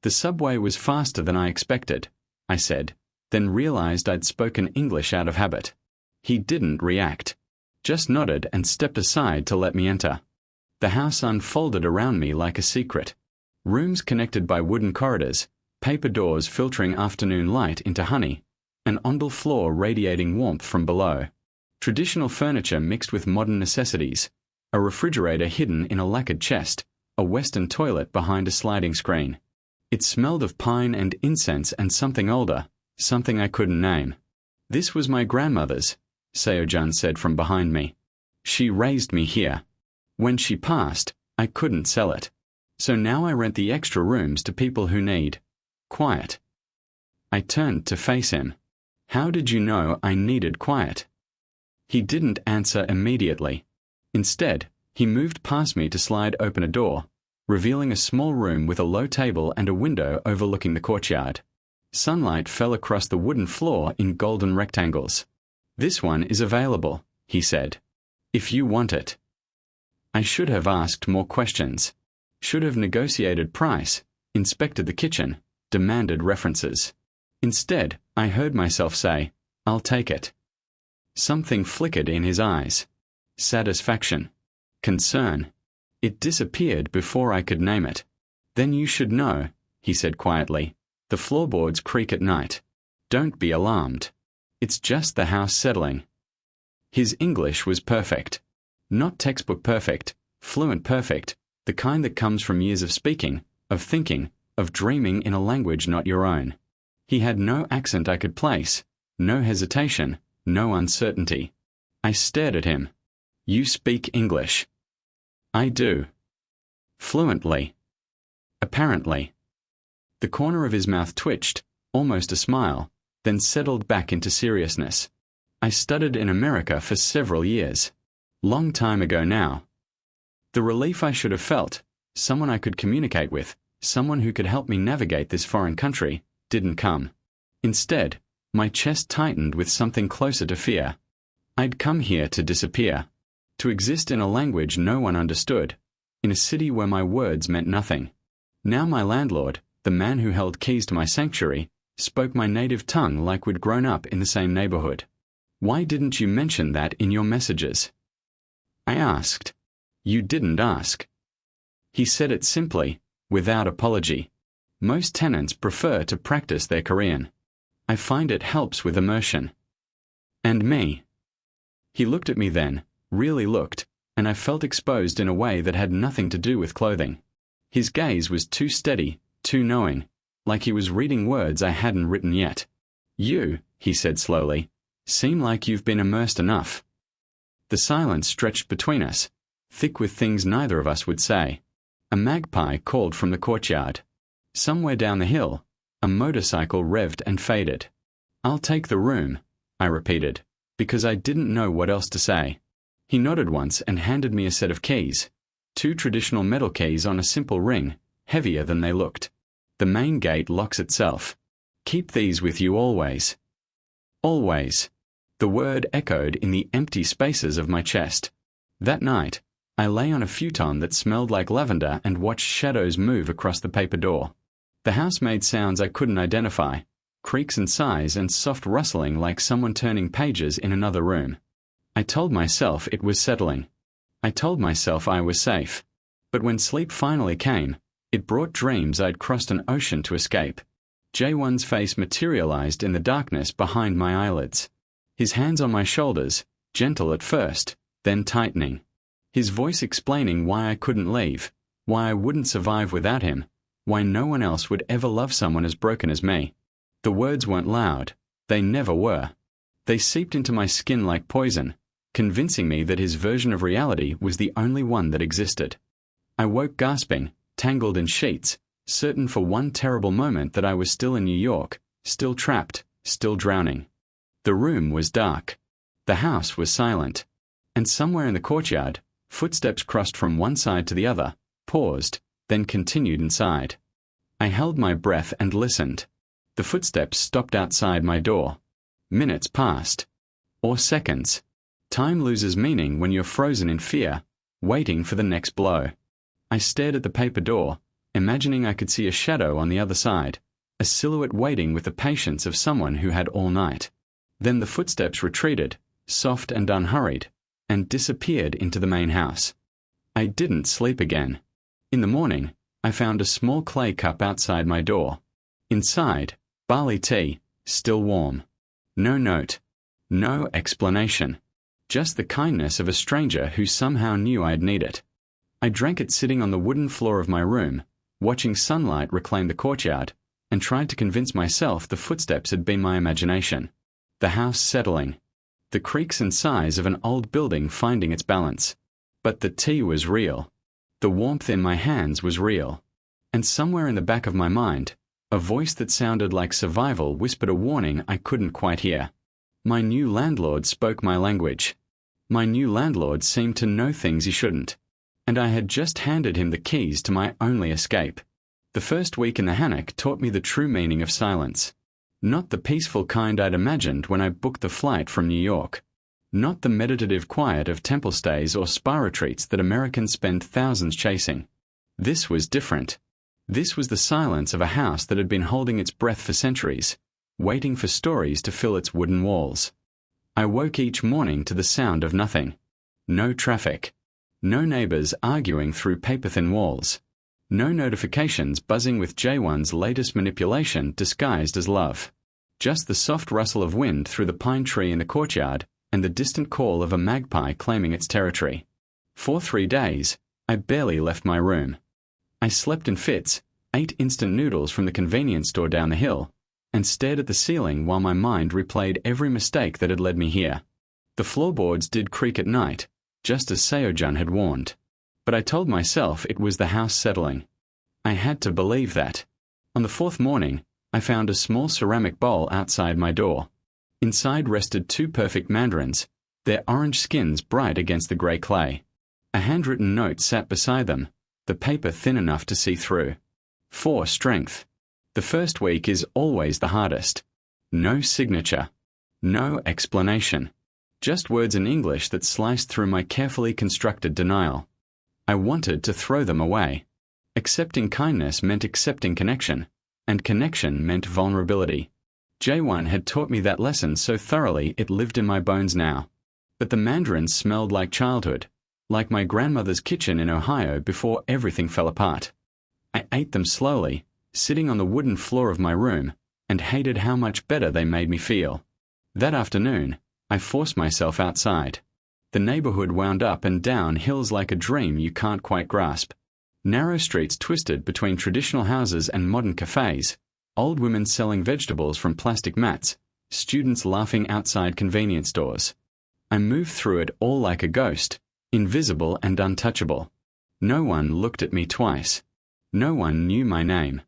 "The subway was faster than I expected," I said, then realized I'd spoken English out of habit. He didn't react. Just nodded and stepped aside to let me enter. The house unfolded around me like a secret. Rooms connected by wooden corridors, paper doors filtering afternoon light into honey, an ondel floor radiating warmth from below. Traditional furniture mixed with modern necessities, a refrigerator hidden in a lacquered chest, a Western toilet behind a sliding screen. It smelled of pine and incense and something older, something I couldn't name. "This was my grandmother's," Seo-jun said from behind me. "She raised me here. When she passed, I couldn't sell it. So now I rent the extra rooms to people who need quiet." I turned to face him. "How did you know I needed quiet?" He didn't answer immediately. Instead, he moved past me to slide open a door, revealing a small room with a low table and a window overlooking the courtyard. Sunlight fell across the wooden floor in golden rectangles. "This one is available," he said. "If you want it." I should have asked more questions. Should have negotiated price, inspected the kitchen, demanded references. Instead, I heard myself say, "I'll take it." Something flickered in his eyes. Satisfaction. Concern. It disappeared before I could name it. "Then you should know," he said quietly. "The floorboards creak at night. Don't be alarmed. It's just the house settling." His English was perfect. Not textbook perfect, fluent perfect, the kind that comes from years of speaking, of thinking, of dreaming in a language not your own. He had no accent I could place, no hesitation, no uncertainty. I stared at him. "You speak English." "I do." "Fluently." "Apparently." The corner of his mouth twitched, almost a smile, then settled back into seriousness. "I studied in America for several years. Long time ago now." The relief I should have felt, someone I could communicate with, someone who could help me navigate this foreign country, didn't come. Instead, my chest tightened with something closer to fear. I'd come here to disappear. To exist in a language no one understood, in a city where my words meant nothing. Now my landlord, the man who held keys to my sanctuary, spoke my native tongue like we'd grown up in the same neighborhood. "Why didn't you mention that in your messages?" I asked. "You didn't ask." He said it simply, without apology. "Most tenants prefer to practice their Korean. I find it helps with immersion." "And me." He looked at me then, really looked, and I felt exposed in a way that had nothing to do with clothing. His gaze was too steady, too knowing, like he was reading words I hadn't written yet. "You," he said slowly, "seem like you've been immersed enough." The silence stretched between us, thick with things neither of us would say. A magpie called from the courtyard. Somewhere down the hill, a motorcycle revved and faded. "I'll take the room," I repeated, because I didn't know what else to say. He nodded once and handed me a set of keys. 2 traditional metal keys on a simple ring, heavier than they looked. "The main gate locks itself. Keep these with you always." Always. The word echoed in the empty spaces of my chest. That night, I lay on a futon that smelled like lavender and watched shadows move across the paper door. The house made sounds I couldn't identify, creaks and sighs and soft rustling like someone turning pages in another room. I told myself it was settling. I told myself I was safe. But when sleep finally came, it brought dreams I'd crossed an ocean to escape. Jaewon's face materialized in the darkness behind my eyelids. His hands on my shoulders, gentle at first, then tightening. His voice explaining why I couldn't leave, why I wouldn't survive without him, why no one else would ever love someone as broken as me. The words weren't loud. They never were. They seeped into my skin like poison, convincing me that his version of reality was the only one that existed. I woke gasping, tangled in sheets, certain for one terrible moment that I was still in New York, still trapped, still drowning. The room was dark. The house was silent. And somewhere in the courtyard, footsteps crossed from one side to the other, paused, then continued inside. I held my breath and listened. The footsteps stopped outside my door. Minutes passed. Or seconds. Time loses meaning when you're frozen in fear, waiting for the next blow. I stared at the paper door, imagining I could see a shadow on the other side, a silhouette waiting with the patience of someone who had all night. Then the footsteps retreated, soft and unhurried, and disappeared into the main house. I didn't sleep again. In the morning, I found a small clay cup outside my door. Inside, barley tea, still warm. No note. No explanation. Just the kindness of a stranger who somehow knew I'd need it. I drank it sitting on the wooden floor of my room, watching sunlight reclaim the courtyard, and tried to convince myself the footsteps had been my imagination. The house settling. The creaks and sighs of an old building finding its balance. But the tea was real. The warmth in my hands was real. And somewhere in the back of my mind, a voice that sounded like survival whispered a warning I couldn't quite hear. My new landlord spoke my language. My new landlord seemed to know things he shouldn't. And I had just handed him the keys to my only escape. The first week in the hammock taught me the true meaning of silence. Not the peaceful kind I'd imagined when I booked the flight from New York. Not the meditative quiet of temple stays or spa retreats that Americans spend thousands chasing. This was different. This was the silence of a house that had been holding its breath for centuries, waiting for stories to fill its wooden walls. I woke each morning to the sound of nothing. No traffic. No neighbors arguing through paper-thin walls. No notifications buzzing with J1's latest manipulation disguised as love. Just the soft rustle of wind through the pine tree in the courtyard and the distant call of a magpie claiming its territory. For 3 days, I barely left my room. I slept in fits, ate instant noodles from the convenience store down the hill, and stared at the ceiling while my mind replayed every mistake that had led me here. The floorboards did creak at night, just as Seo-jun had warned. But I told myself it was the house settling. I had to believe that. On the 4th morning, I found a small ceramic bowl outside my door. Inside rested 2 perfect mandarins, their orange skins bright against the grey clay. A handwritten note sat beside them, the paper thin enough to see through. For strength. The first week is always the hardest. No signature. No explanation. Just words in English that sliced through my carefully constructed denial. I wanted to throw them away. Accepting kindness meant accepting connection, and connection meant vulnerability. J1 had taught me that lesson so thoroughly it lived in my bones now. But the mandarins smelled like childhood, like my grandmother's kitchen in Ohio before everything fell apart. I ate them slowly, sitting on the wooden floor of my room, and hated how much better they made me feel. That afternoon, I forced myself outside. The neighborhood wound up and down hills like a dream you can't quite grasp. Narrow streets twisted between traditional houses and modern cafes, old women selling vegetables from plastic mats, students laughing outside convenience stores. I moved through it all like a ghost, invisible and untouchable. No one looked at me twice. No one knew my name.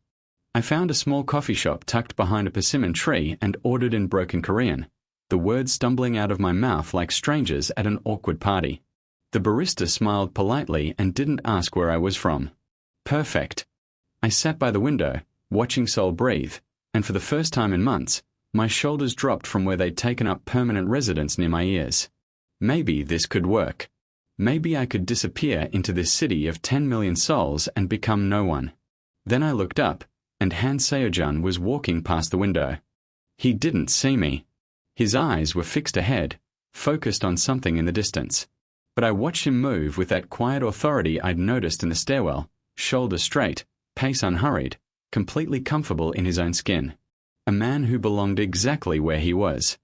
I found a small coffee shop tucked behind a persimmon tree and ordered in broken Korean, the words stumbling out of my mouth like strangers at an awkward party. The barista smiled politely and didn't ask where I was from. Perfect. I sat by the window, watching Seoul breathe, and for the first time in months, my shoulders dropped from where they'd taken up permanent residence near my ears. Maybe this could work. Maybe I could disappear into this city of 10 million souls and become no one. Then I looked up, and Han Seo-jun was walking past the window. He didn't see me. His eyes were fixed ahead, focused on something in the distance. But I watched him move with that quiet authority I'd noticed in the stairwell, shoulders straight, pace unhurried, completely comfortable in his own skin. A man who belonged exactly where he was.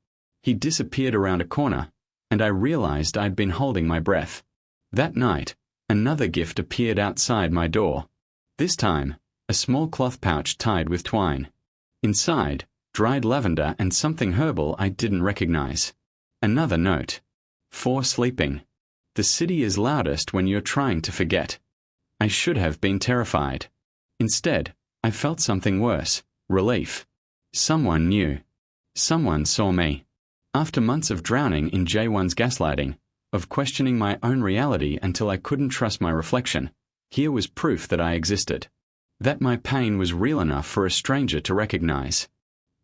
He disappeared around a corner, and I realized I'd been holding my breath. That night, another gift appeared outside my door. This time, a small cloth pouch tied with twine. Inside, dried lavender and something herbal I didn't recognize. Another note. For sleeping. The city is loudest when you're trying to forget. I should have been terrified. Instead, I felt something worse, relief. Someone knew. Someone saw me. After months of drowning in J1's gaslighting, of questioning my own reality until I couldn't trust my reflection, here was proof that I existed. That my pain was real enough for a stranger to recognize.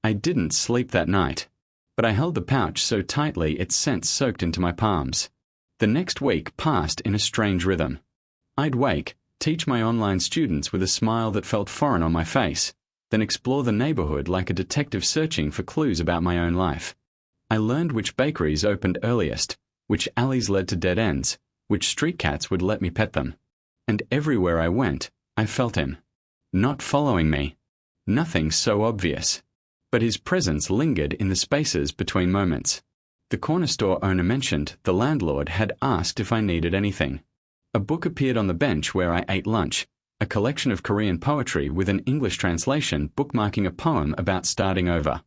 I didn't sleep that night, but I held the pouch so tightly its scent soaked into my palms. The next week passed in a strange rhythm. I'd wake, teach my online students with a smile that felt foreign on my face, then explore the neighborhood like a detective searching for clues about my own life. I learned which bakeries opened earliest, which alleys led to dead ends, which street cats would let me pet them. And everywhere I went, I felt him. Not following me. Nothing so obvious. But his presence lingered in the spaces between moments. The corner store owner mentioned the landlord had asked if I needed anything. A book appeared on the bench where I ate lunch, a collection of Korean poetry with an English translation bookmarking a poem about starting over.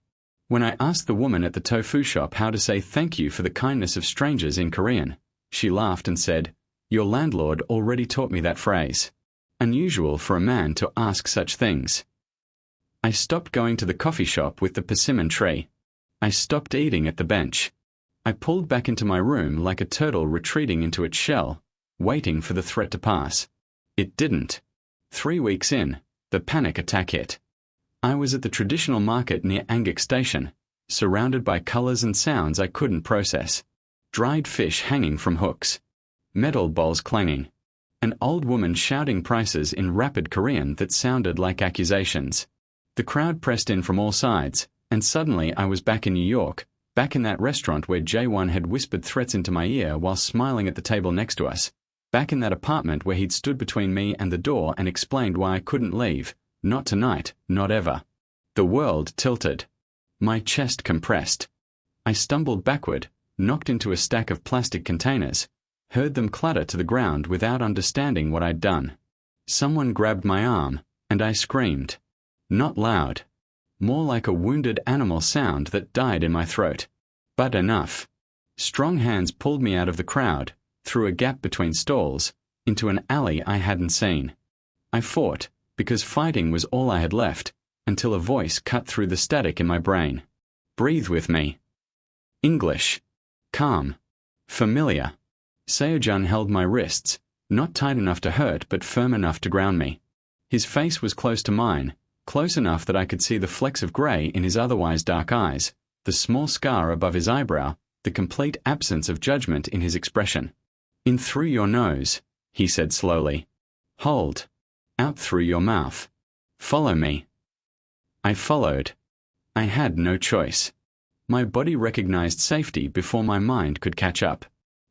When I asked the woman at the tofu shop how to say thank you for the kindness of strangers in Korean, she laughed and said, "Your landlord already taught me that phrase." Unusual for a man to ask such things. I stopped going to the coffee shop with the persimmon tree. I stopped eating at the bench. I pulled back into my room like a turtle retreating into its shell, waiting for the threat to pass. It didn't. 3 weeks in, the panic attack hit. I was at the traditional market near Angik Station, surrounded by colors and sounds I couldn't process. Dried fish hanging from hooks. Metal bowls clanging. An old woman shouting prices in rapid Korean that sounded like accusations. The crowd pressed in from all sides, and suddenly I was back in New York, back in that restaurant where J1 had whispered threats into my ear while smiling at the table next to us, back in that apartment where he'd stood between me and the door and explained why I couldn't leave, not tonight, not ever. The world tilted. My chest compressed. I stumbled backward, knocked into a stack of plastic containers, heard them clatter to the ground without understanding what I'd done. Someone grabbed my arm, and I screamed. Not loud. More like a wounded animal sound that died in my throat. But enough. Strong hands pulled me out of the crowd, through a gap between stalls, into an alley I hadn't seen. I fought, because fighting was all I had left, until a voice cut through the static in my brain. Breathe with me. English. Calm. Familiar. Seojun held my wrists, not tight enough to hurt but firm enough to ground me. His face was close to mine, close enough that I could see the flecks of grey in his otherwise dark eyes, the small scar above his eyebrow, the complete absence of judgment in his expression. In through your nose, he said slowly. Hold. Out through your mouth. Follow me. I followed. I had no choice. My body recognized safety before my mind could catch up.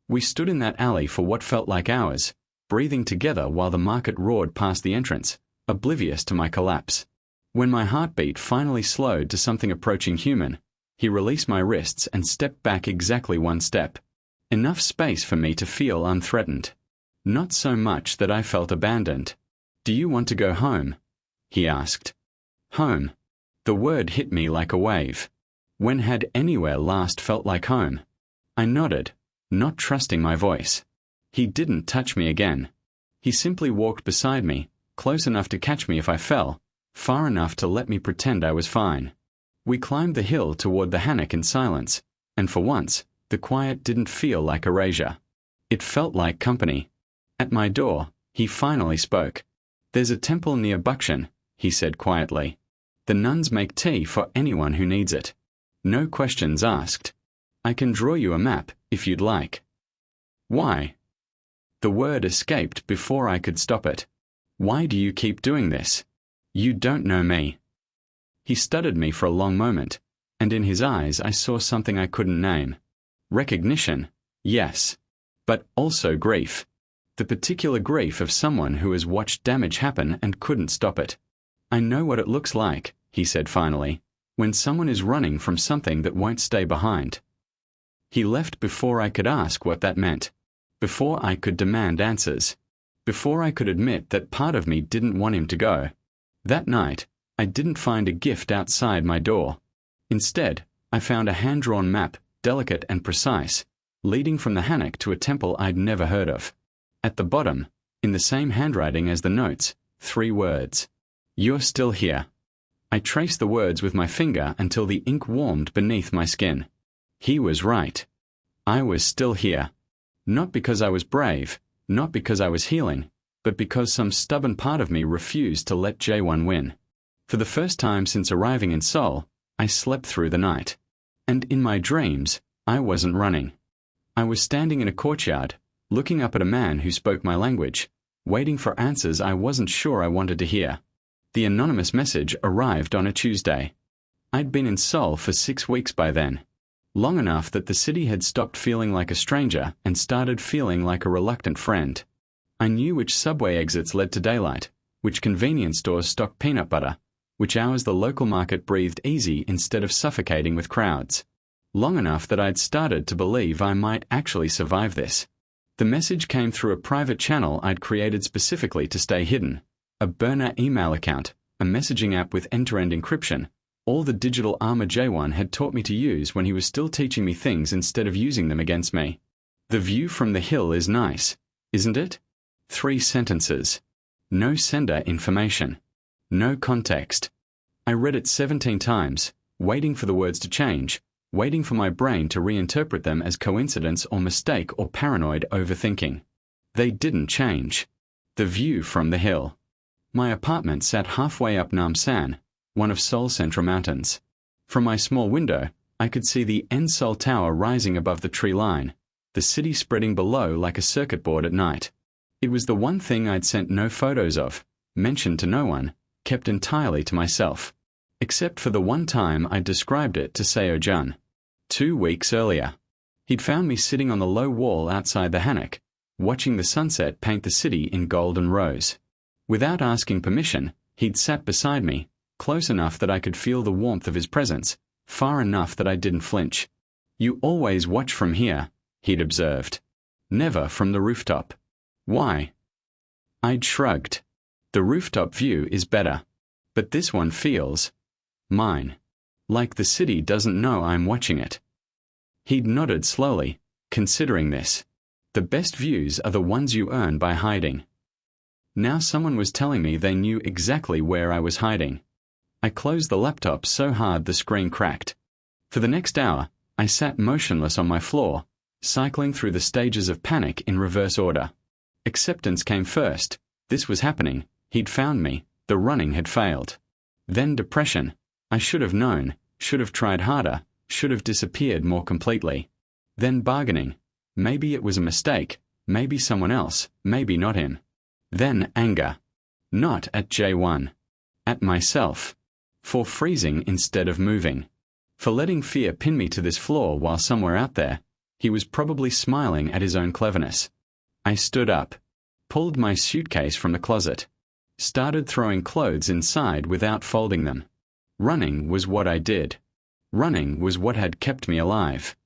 We stood in that alley for what felt like hours, breathing together while the market roared past the entrance, oblivious to my collapse. When my heartbeat finally slowed to something approaching human, he released my wrists and stepped back exactly 1 step. Enough space for me to feel unthreatened. Not so much that I felt abandoned. Do you want to go home? He asked. Home. The word hit me like a wave. When had anywhere last felt like home? I nodded, not trusting my voice. He didn't touch me again. He simply walked beside me, close enough to catch me if I fell, far enough to let me pretend I was fine. We climbed the hill toward the Hannock in silence, and for once, the quiet didn't feel like erasure. It felt like company. At my door, he finally spoke. There's a temple near Buckshin, he said quietly. The nuns make tea for anyone who needs it. No questions asked. I can draw you a map, if you'd like. Why? The word escaped before I could stop it. Why do you keep doing this? You don't know me. He studied me for a long moment, and in his eyes I saw something I couldn't name. Recognition, yes, but also grief. The particular grief of someone who has watched damage happen and couldn't stop it. I know what it looks like, he said finally, when someone is running from something that won't stay behind. He left before I could ask what that meant, before I could demand answers, before I could admit that part of me didn't want him to go. That night, I didn't find a gift outside my door. Instead, I found a hand-drawn map, delicate and precise, leading from the hammock to a temple I'd never heard of. At the bottom, in the same handwriting as the notes, 3 words. "You're still here." I traced the words with my finger until the ink warmed beneath my skin. He was right. I was still here. Not because I was brave, not because I was healing, but because some stubborn part of me refused to let J1 win. For the first time since arriving in Seoul, I slept through the night. And in my dreams, I wasn't running. I was standing in a courtyard, looking up at a man who spoke my language, waiting for answers I wasn't sure I wanted to hear. The anonymous message arrived on a Tuesday. I'd been in Seoul for 6 weeks by then, long enough that the city had stopped feeling like a stranger and started feeling like a reluctant friend. I knew which subway exits led to daylight, which convenience stores stocked peanut butter, which hours the local market breathed easy instead of suffocating with crowds. Long enough that I'd started to believe I might actually survive this. The message came through a private channel I'd created specifically to stay hidden. A burner email account, a messaging app with end-to-end encryption, all the digital armor J1 had taught me to use when he was still teaching me things instead of using them against me. The view from the hill is nice, isn't it? 3 sentences. No sender information. No context. I read it 17 times, waiting for the words to change, waiting for my brain to reinterpret them as coincidence or mistake or paranoid overthinking. They didn't change. The view from the hill. My apartment sat halfway up Namsan, one of Seoul's central mountains. From my small window, I could see the Seoul Tower rising above the tree line, the city spreading below like a circuit board at night. It was the one thing I'd sent no photos of, mentioned to no one, kept entirely to myself. Except for the one time I'd described it to Seo-jun. 2 weeks earlier. He'd found me sitting on the low wall outside the hammock, watching the sunset paint the city in gold and rose. Without asking permission, he'd sat beside me, close enough that I could feel the warmth of his presence, far enough that I didn't flinch. "You always watch from here," he'd observed. "Never from the rooftop." "Why?" I'd shrugged. "The rooftop view is better. But this one feels mine. Like the city doesn't know I'm watching it." He'd nodded slowly, considering this. "The best views are the ones you earn by hiding." Now someone was telling me they knew exactly where I was hiding. I closed the laptop so hard the screen cracked. For the next hour, I sat motionless on my floor, cycling through the stages of panic in reverse order. Acceptance came first. This was happening. He'd found me. The running had failed. Then depression. I should have known, should have tried harder, should have disappeared more completely. Then bargaining. Maybe it was a mistake, maybe someone else, maybe not him. Then anger. Not at J1. At myself. For freezing instead of moving. For letting fear pin me to this floor while somewhere out there, he was probably smiling at his own cleverness. I stood up. Pulled my suitcase from the closet. Started throwing clothes inside without folding them. Running was what I did. Running was what had kept me alive.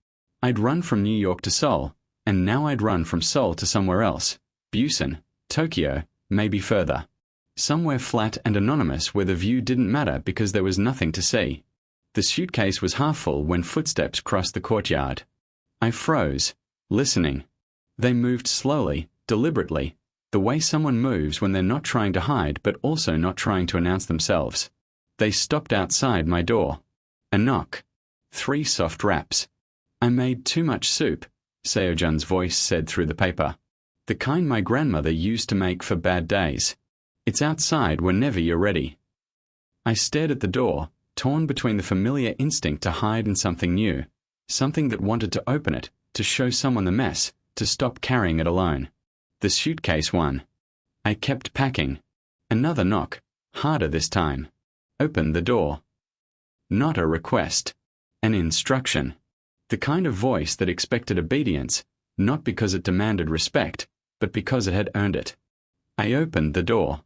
I'd run from New York to Seoul, and now I'd run from Seoul to somewhere else. Busan, Tokyo, maybe further. Somewhere flat and anonymous where the view didn't matter because there was nothing to see. The suitcase was half full when footsteps crossed the courtyard. I froze, listening. They moved slowly, deliberately, the way someone moves when they're not trying to hide but also not trying to announce themselves. They stopped outside my door. A knock. 3 soft raps. "I made too much soup," Seo-jun's voice said through the paper. "The kind my grandmother used to make for bad days. It's outside whenever you're ready." I stared at the door, torn between the familiar instinct to hide and something new, something that wanted to open it, to show someone the mess, to stop carrying it alone. The suitcase won. I kept packing. Another knock, harder this time. Opened the door. Not a request. An instruction. The kind of voice that expected obedience, not because it demanded respect, but because it had earned it. I opened the door.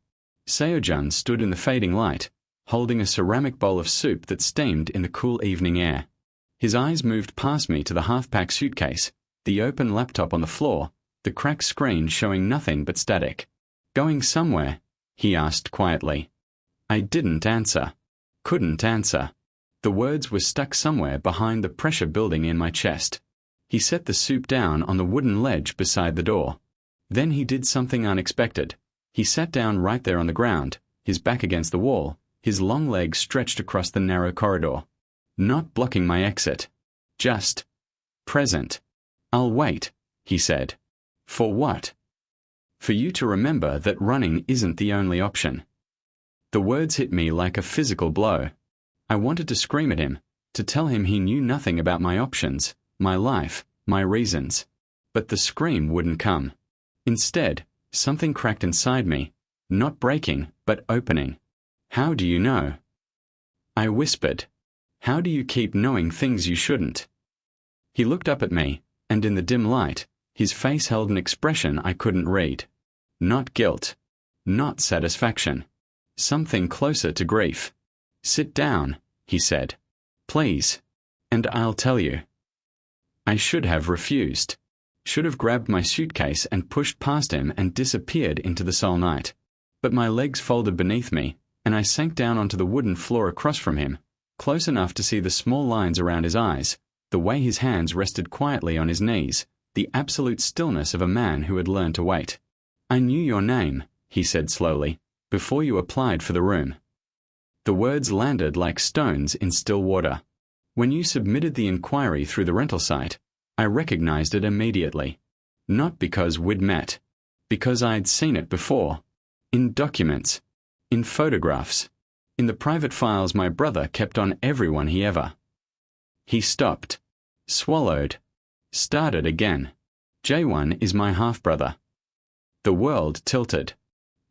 Seo-jun stood in the fading light, holding a ceramic bowl of soup that steamed in the cool evening air. His eyes moved past me to the half-pack suitcase, the open laptop on the floor, the cracked screen showing nothing but static. "Going somewhere?" he asked quietly. I didn't answer. Couldn't answer. The words were stuck somewhere behind the pressure building in my chest. He set the soup down on the wooden ledge beside the door. Then he did something unexpected. He sat down right there on the ground, his back against the wall, his long legs stretched across the narrow corridor. Not blocking my exit. Just present. "I'll wait," he said. "For what?" "For you to remember that running isn't the only option." The words hit me like a physical blow. I wanted to scream at him, to tell him he knew nothing about my options, my life, my reasons. But the scream wouldn't come. Instead, something cracked inside me, not breaking, but opening. "How do you know?" I whispered. "How do you keep knowing things you shouldn't?" He looked up at me, and in the dim light, his face held an expression I couldn't read. Not guilt. Not satisfaction. Something closer to grief. "Sit down," he said. "Please. And I'll tell you." I should have refused. Should have grabbed my suitcase and pushed past him and disappeared into the Seoul night. But my legs folded beneath me, and I sank down onto the wooden floor across from him, close enough to see the small lines around his eyes, the way his hands rested quietly on his knees, the absolute stillness of a man who had learned to wait. "I knew your name," he said slowly, "before you applied for the room." The words landed like stones in still water. "When you submitted the inquiry through the rental site, I recognized it immediately. Not because we'd met. Because I'd seen it before. In documents. In photographs. In the private files my brother kept on everyone he ever." He stopped. Swallowed. Started again. "J1 is my half-brother." The world tilted.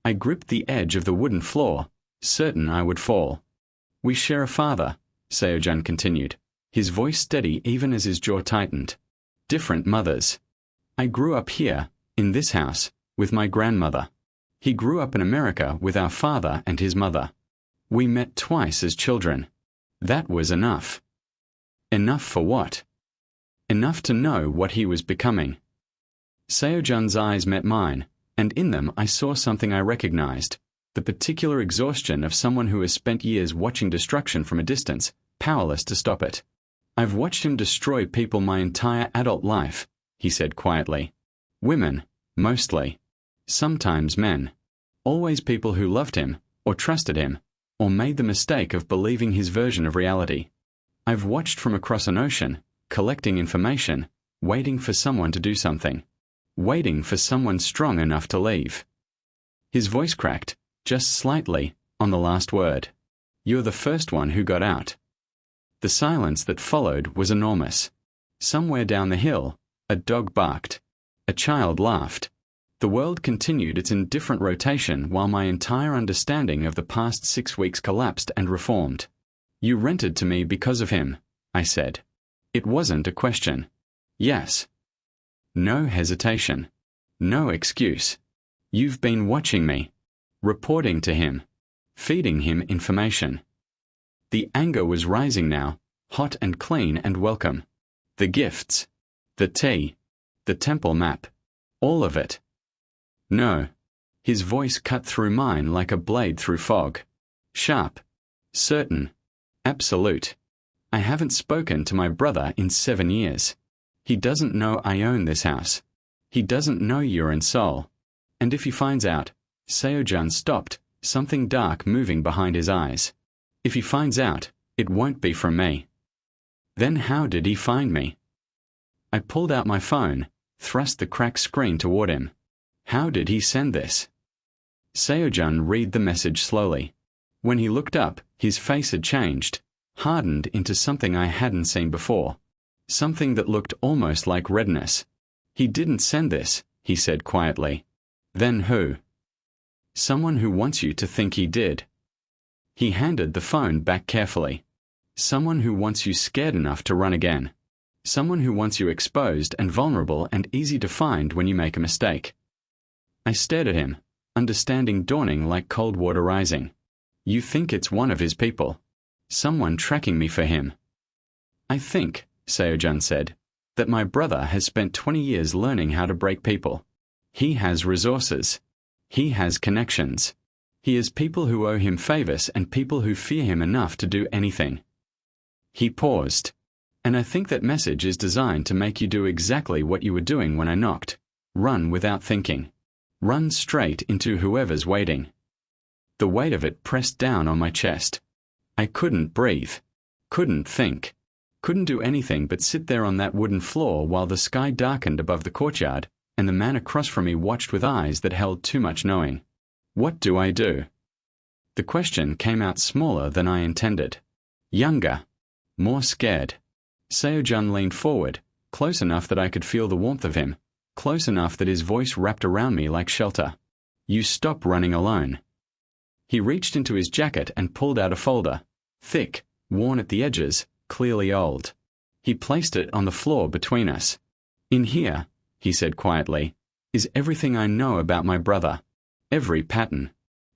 I gripped the edge of the wooden floor, certain I would fall. "We share a father," Seojun continued, his voice steady even as his jaw tightened. "Different mothers. I grew up here, in this house, with my grandmother. He grew up in America with our father and his mother. We met twice as children. That was enough." Enough for what? Enough to know what he was becoming. Seojun's eyes met mine, and in them I saw something I recognized, the particular exhaustion of someone who has spent years watching destruction from a distance, powerless to stop it. "I've watched him destroy people my entire adult life," he said quietly. "Women, mostly. Sometimes men. Always people who loved him, or trusted him, or made the mistake of believing his version of reality. I've watched from across an ocean, collecting information, waiting for someone to do something. Waiting for someone strong enough to leave." His voice cracked, just slightly, on the last word. "You're the first one who got out." The silence that followed was enormous. Somewhere down the hill, a dog barked. A child laughed. The world continued its indifferent rotation while my entire understanding of the past 6 weeks collapsed and reformed. "You rented to me because of him," I said. It wasn't a question. Yes. No hesitation. No excuse. "You've been watching me. Reporting to him. Feeding him information." The anger was rising now, hot and clean and welcome. The gifts. The tea. The temple map. All of it. "No." His voice cut through mine like a blade through fog. Sharp. Certain. Absolute. "I haven't spoken to my brother in 7 years. He doesn't know I own this house. He doesn't know you're in Seoul. And if he finds out," Seojun stopped, something dark moving behind his eyes. "If he finds out, it won't be from me." Then how did he find me? I pulled out my phone, thrust the cracked screen toward him. How did he send this? Seojun read the message slowly. When he looked up, his face had changed, hardened into something I hadn't seen before. Something that looked almost like redness. "He didn't send this," he said quietly. "Then who?" "Someone who wants you to think he did." He handed the phone back carefully. "Someone who wants you scared enough to run again. Someone who wants you exposed and vulnerable and easy to find when you make a mistake." I stared at him, understanding dawning like cold water rising. "You think it's one of his people? Someone tracking me for him?" I think, Seo-jun said, that my brother has spent 20 years learning how to break people. He has resources. He has connections. He has people who owe him favors and people who fear him enough to do anything. He paused. And I think that message is designed to make you do exactly what you were doing when I knocked. Run without thinking. Run straight into whoever's waiting. The weight of it pressed down on my chest. I couldn't breathe. Couldn't think. Couldn't do anything but sit there on that wooden floor while the sky darkened above the courtyard, and the man across from me watched with eyes that held too much knowing. What do I do? The question came out smaller than I intended. Younger. More scared. Seo-jun leaned forward, close enough that I could feel the warmth of him, close enough that his voice wrapped around me like shelter. You stop running alone. He reached into his jacket and pulled out a folder, thick, worn at the edges, clearly old. He placed it on the floor between us. In here, he said quietly, is everything I know about my brother. Every pattern.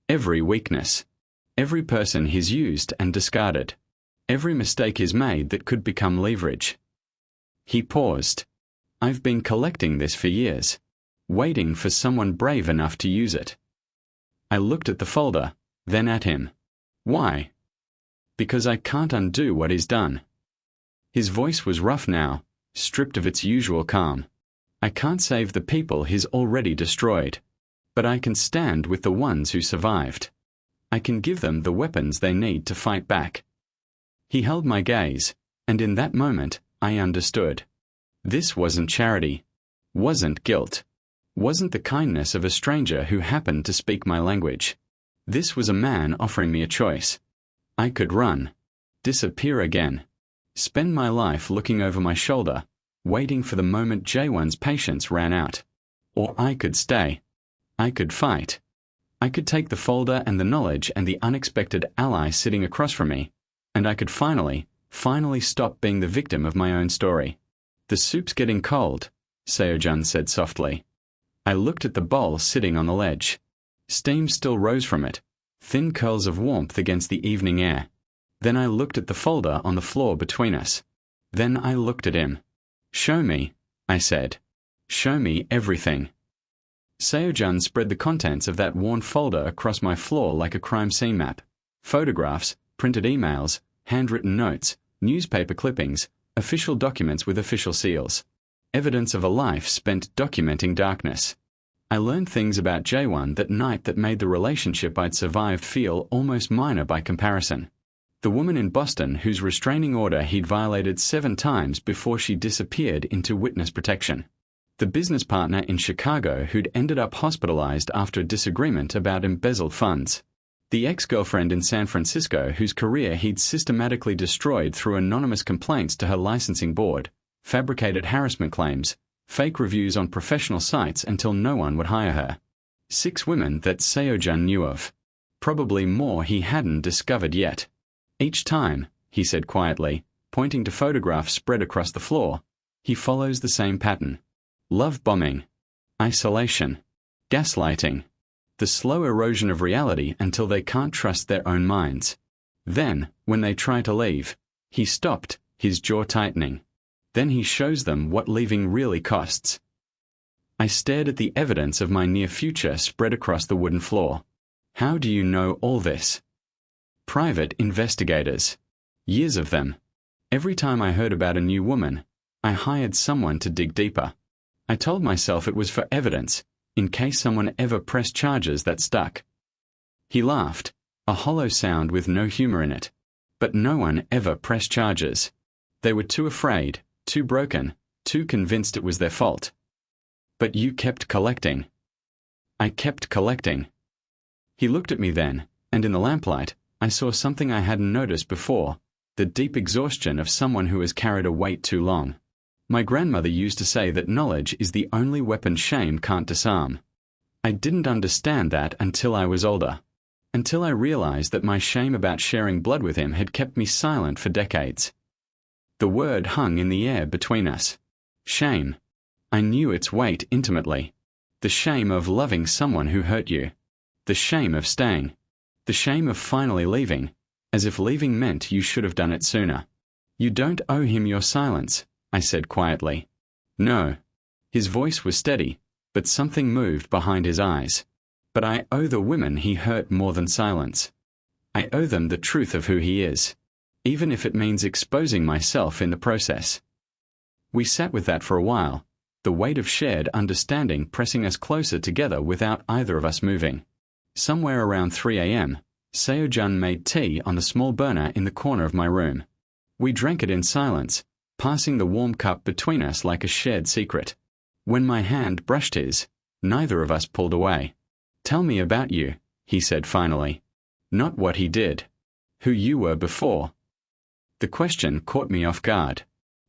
Every weakness. Every person he's used and discarded. Every mistake he's made that could become leverage. He paused. I've been collecting this for years, waiting for someone brave enough to use it. I looked at the folder, then at him. Why? Because I can't undo what he's done. His voice was rough now, stripped of its usual calm. I can't save the people he's already destroyed, but I can stand with the ones who survived. I can give them the weapons they need to fight back. He held my gaze, and in that moment, I understood. This wasn't charity, wasn't guilt, wasn't the kindness of a stranger who happened to speak my language. This was a man offering me a choice. I could run, disappear again, spend my life looking over my shoulder, waiting for the moment Jaewon's patience ran out. Or I could stay. I could fight. I could take the folder and the knowledge and the unexpected ally sitting across from me, and I could finally stop being the victim of my own story. The soup's getting cold, Seo-jun said softly. I looked at the bowl sitting on the ledge. Steam still rose from it, thin curls of warmth against the evening air. Then I looked at the folder on the floor between us. Then I looked at him. Show me, I said. Show me everything. Seo-jun spread the contents of that worn folder across my floor like a crime scene map. Photographs, printed emails, handwritten notes, newspaper clippings, official documents with official seals. Evidence of a life spent documenting darkness. I learned things about Jaewon that night that made the relationship I'd survived feel almost minor by comparison. The woman in Boston whose restraining order he'd violated 7 times before she disappeared into witness protection. The business partner in Chicago who'd ended up hospitalized after a disagreement about embezzled funds. The ex-girlfriend in San Francisco whose career he'd systematically destroyed through anonymous complaints to her licensing board, fabricated harassment claims, fake reviews on professional sites until no one would hire her. 6 women that Seo-jun knew of. Probably more he hadn't discovered yet. Each time, he said quietly, pointing to photographs spread across the floor, he follows the same pattern. Love bombing. Isolation. Gaslighting. The slow erosion of reality until they can't trust their own minds. Then, when they try to leave, he stopped, his jaw tightening. Then he shows them what leaving really costs. I stared at the evidence of my near future spread across the wooden floor. How do you know all this? Private investigators. Years of them. Every time I heard about a new woman, I hired someone to dig deeper. I told myself it was for evidence, in case someone ever pressed charges that stuck. He laughed, a hollow sound with no humor in it. But no one ever pressed charges. They were too afraid, too broken, too convinced it was their fault. But you kept collecting. I kept collecting. He looked at me then, and in the lamplight, I saw something I hadn't noticed before, the deep exhaustion of someone who has carried a weight too long. My grandmother used to say that knowledge is the only weapon shame can't disarm. I didn't understand that until I was older. Until I realized that my shame about sharing blood with him had kept me silent for decades. The word hung in the air between us. Shame. I knew its weight intimately. The shame of loving someone who hurt you. The shame of staying. The shame of finally leaving, as if leaving meant you should have done it sooner. You don't owe him your silence, I said quietly. No. His voice was steady, but something moved behind his eyes. But I owe the women he hurt more than silence. I owe them the truth of who he is, even if it means exposing myself in the process. We sat with that for a while, the weight of shared understanding pressing us closer together without either of us moving. Somewhere around 3 a.m., Seo-jun made tea on the small burner in the corner of my room. We drank it in silence, passing the warm cup between us like a shared secret. When my hand brushed his, neither of us pulled away. Tell me about you, he said finally. Not what he did. Who you were before. The question caught me off guard.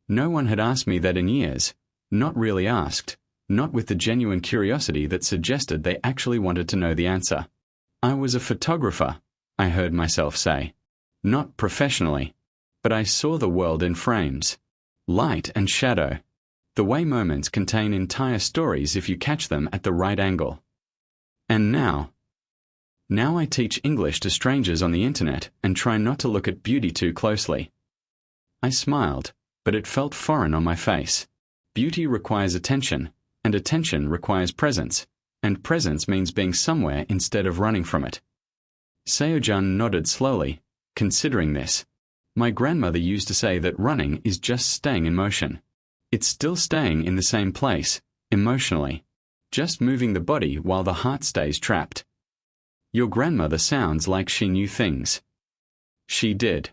No one had asked me that in years, not really asked, not with the genuine curiosity that suggested they actually wanted to know the answer. I was a photographer, I heard myself say. Not professionally. But I saw the world in frames. Light and shadow. The way moments contain entire stories if you catch them at the right angle. And now I teach English to strangers on the internet and try not to look at beauty too closely. I smiled, but it felt foreign on my face. Beauty requires attention, and attention requires presence, and presence means being somewhere instead of running from it. Seo-jun nodded slowly, considering this. My grandmother used to say that running is just staying in motion. It's still staying in the same place, emotionally. Just moving the body while the heart stays trapped. Your grandmother sounds like she knew things. She did.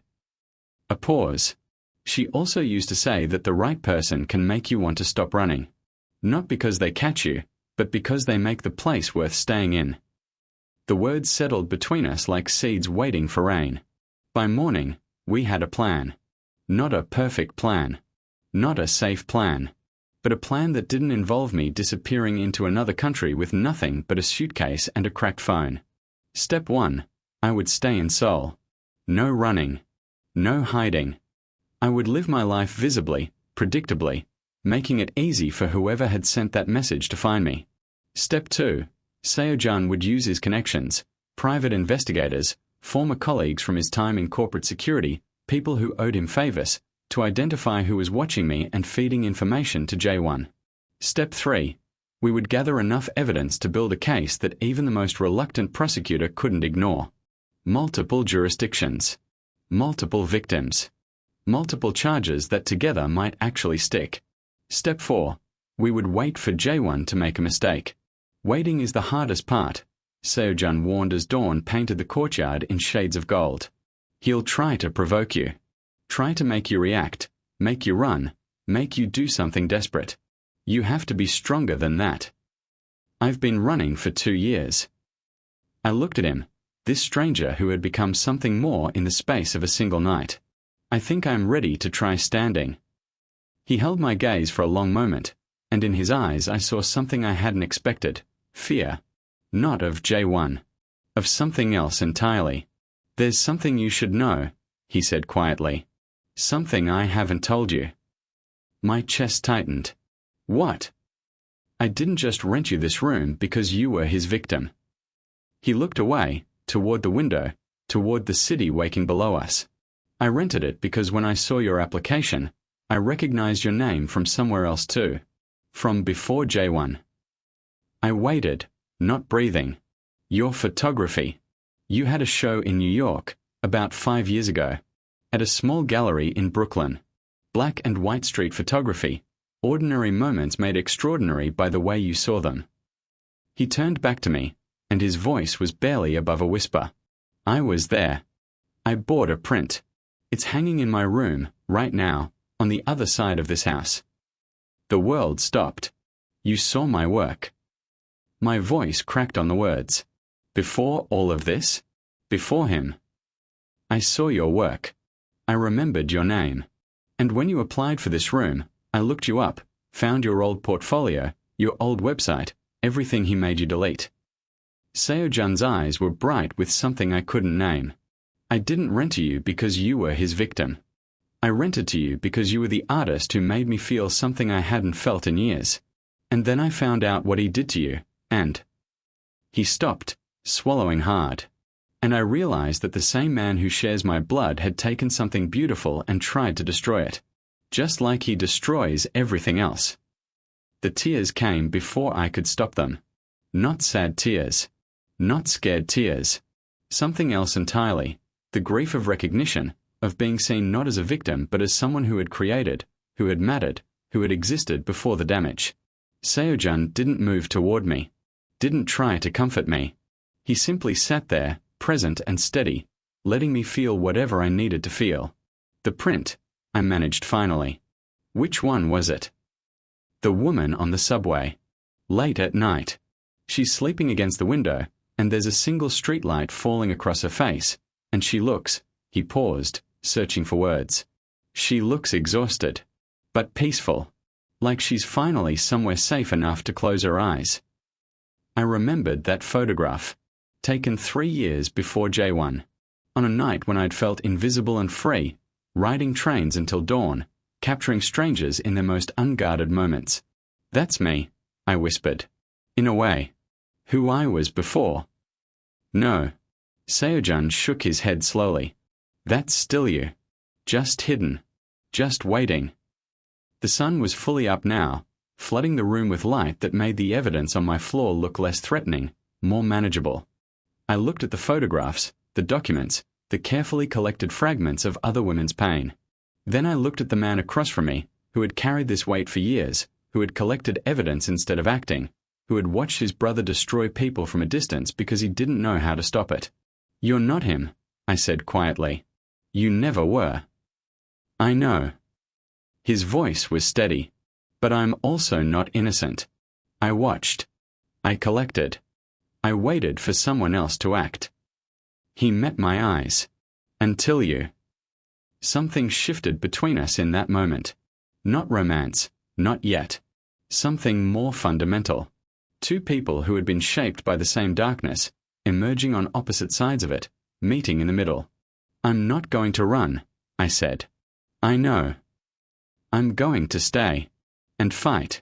A pause. She also used to say that the right person can make you want to stop running. Not because they catch you, but because they make the place worth staying in. The words settled between us like seeds waiting for rain. By morning, we had a plan. Not a perfect plan. Not a safe plan. But a plan that didn't involve me disappearing into another country with nothing but a suitcase and a cracked phone. Step 1. I would stay in Seoul. No running. No hiding. I would live my life visibly, predictably, making it easy for whoever had sent that message to find me. Step 2. Seo-jun would use his connections, private investigators, former colleagues from his time in corporate security, people who owed him favors, to identify who was watching me and feeding information to J1. Step 3. We would gather enough evidence to build a case that even the most reluctant prosecutor couldn't ignore. Multiple jurisdictions. Multiple victims. Multiple charges that together might actually stick. Step 4. We would wait for J1 to make a mistake. Waiting is the hardest part, Seo-jun warned as dawn painted the courtyard in shades of gold. He'll try to provoke you. Try to make you react, make you run, make you do something desperate. You have to be stronger than that. I've been running for 2 years. I looked at him, this stranger who had become something more in the space of a single night. I think I'm ready to try standing. He held my gaze for a long moment, and in his eyes I saw something I hadn't expected, fear. Not of J1. Of something else entirely. There's something you should know, he said quietly. Something I haven't told you. My chest tightened. What? I didn't just rent you this room because you were his victim. He looked away, toward the window, toward the city waking below us. I rented it because when I saw your application, I recognized your name from somewhere else too. From before J1. I waited, not breathing. Your photography. You had a show in New York, about 5 years ago. At a small gallery in Brooklyn. Black and white street photography. Ordinary moments made extraordinary by the way you saw them. He turned back to me, and his voice was barely above a whisper. I was there. I bought a print. It's hanging in my room, right now, on the other side of this house. The world stopped. You saw my work. My voice cracked on the words. Before all of this? Before him. I saw your work. I remembered your name. And when you applied for this room, I looked you up, found your old portfolio, your old website, everything he made you delete. Seo-jun's eyes were bright with something I couldn't name. I didn't rent to you because you were his victim. I rented to you because you were the artist who made me feel something I hadn't felt in years. And then I found out what he did to you, and... He stopped, swallowing hard. And I realized that the same man who shares my blood had taken something beautiful and tried to destroy it, just like he destroys everything else. The tears came before I could stop them. Not sad tears. Not scared tears. Something else entirely. The grief of recognition, of being seen not as a victim but as someone who had created, who had mattered, who had existed before the damage. Seo-jun didn't move toward me. Didn't try to comfort me. He simply sat there, present and steady, letting me feel whatever I needed to feel. The print, I managed finally. Which one was it? The woman on the subway. Late at night. She's sleeping against the window, and there's a single streetlight falling across her face, and she looks, he paused, searching for words. She looks exhausted, but peaceful, like she's finally somewhere safe enough to close her eyes. I remembered that photograph, taken 3 years before J1, on a night when I'd felt invisible and free, riding trains until dawn, capturing strangers in their most unguarded moments. That's me, I whispered. In a way. Who I was before. No. Seo-jun shook his head slowly. That's still you. Just hidden. Just waiting. The sun was fully up now, flooding the room with light that made the evidence on my floor look less threatening, more manageable. I looked at the photographs, the documents, the carefully collected fragments of other women's pain. Then I looked at the man across from me, who had carried this weight for years, who had collected evidence instead of acting, who had watched his brother destroy people from a distance because he didn't know how to stop it. You're not him, I said quietly. You never were. I know. His voice was steady. But I'm also not innocent. I watched. I collected. I waited for someone else to act. He met my eyes. Until you. Something shifted between us in that moment. Not romance, not yet. Something more fundamental. Two people who had been shaped by the same darkness, emerging on opposite sides of it, meeting in the middle. I'm not going to run, I said. I know. I'm going to stay. And fight.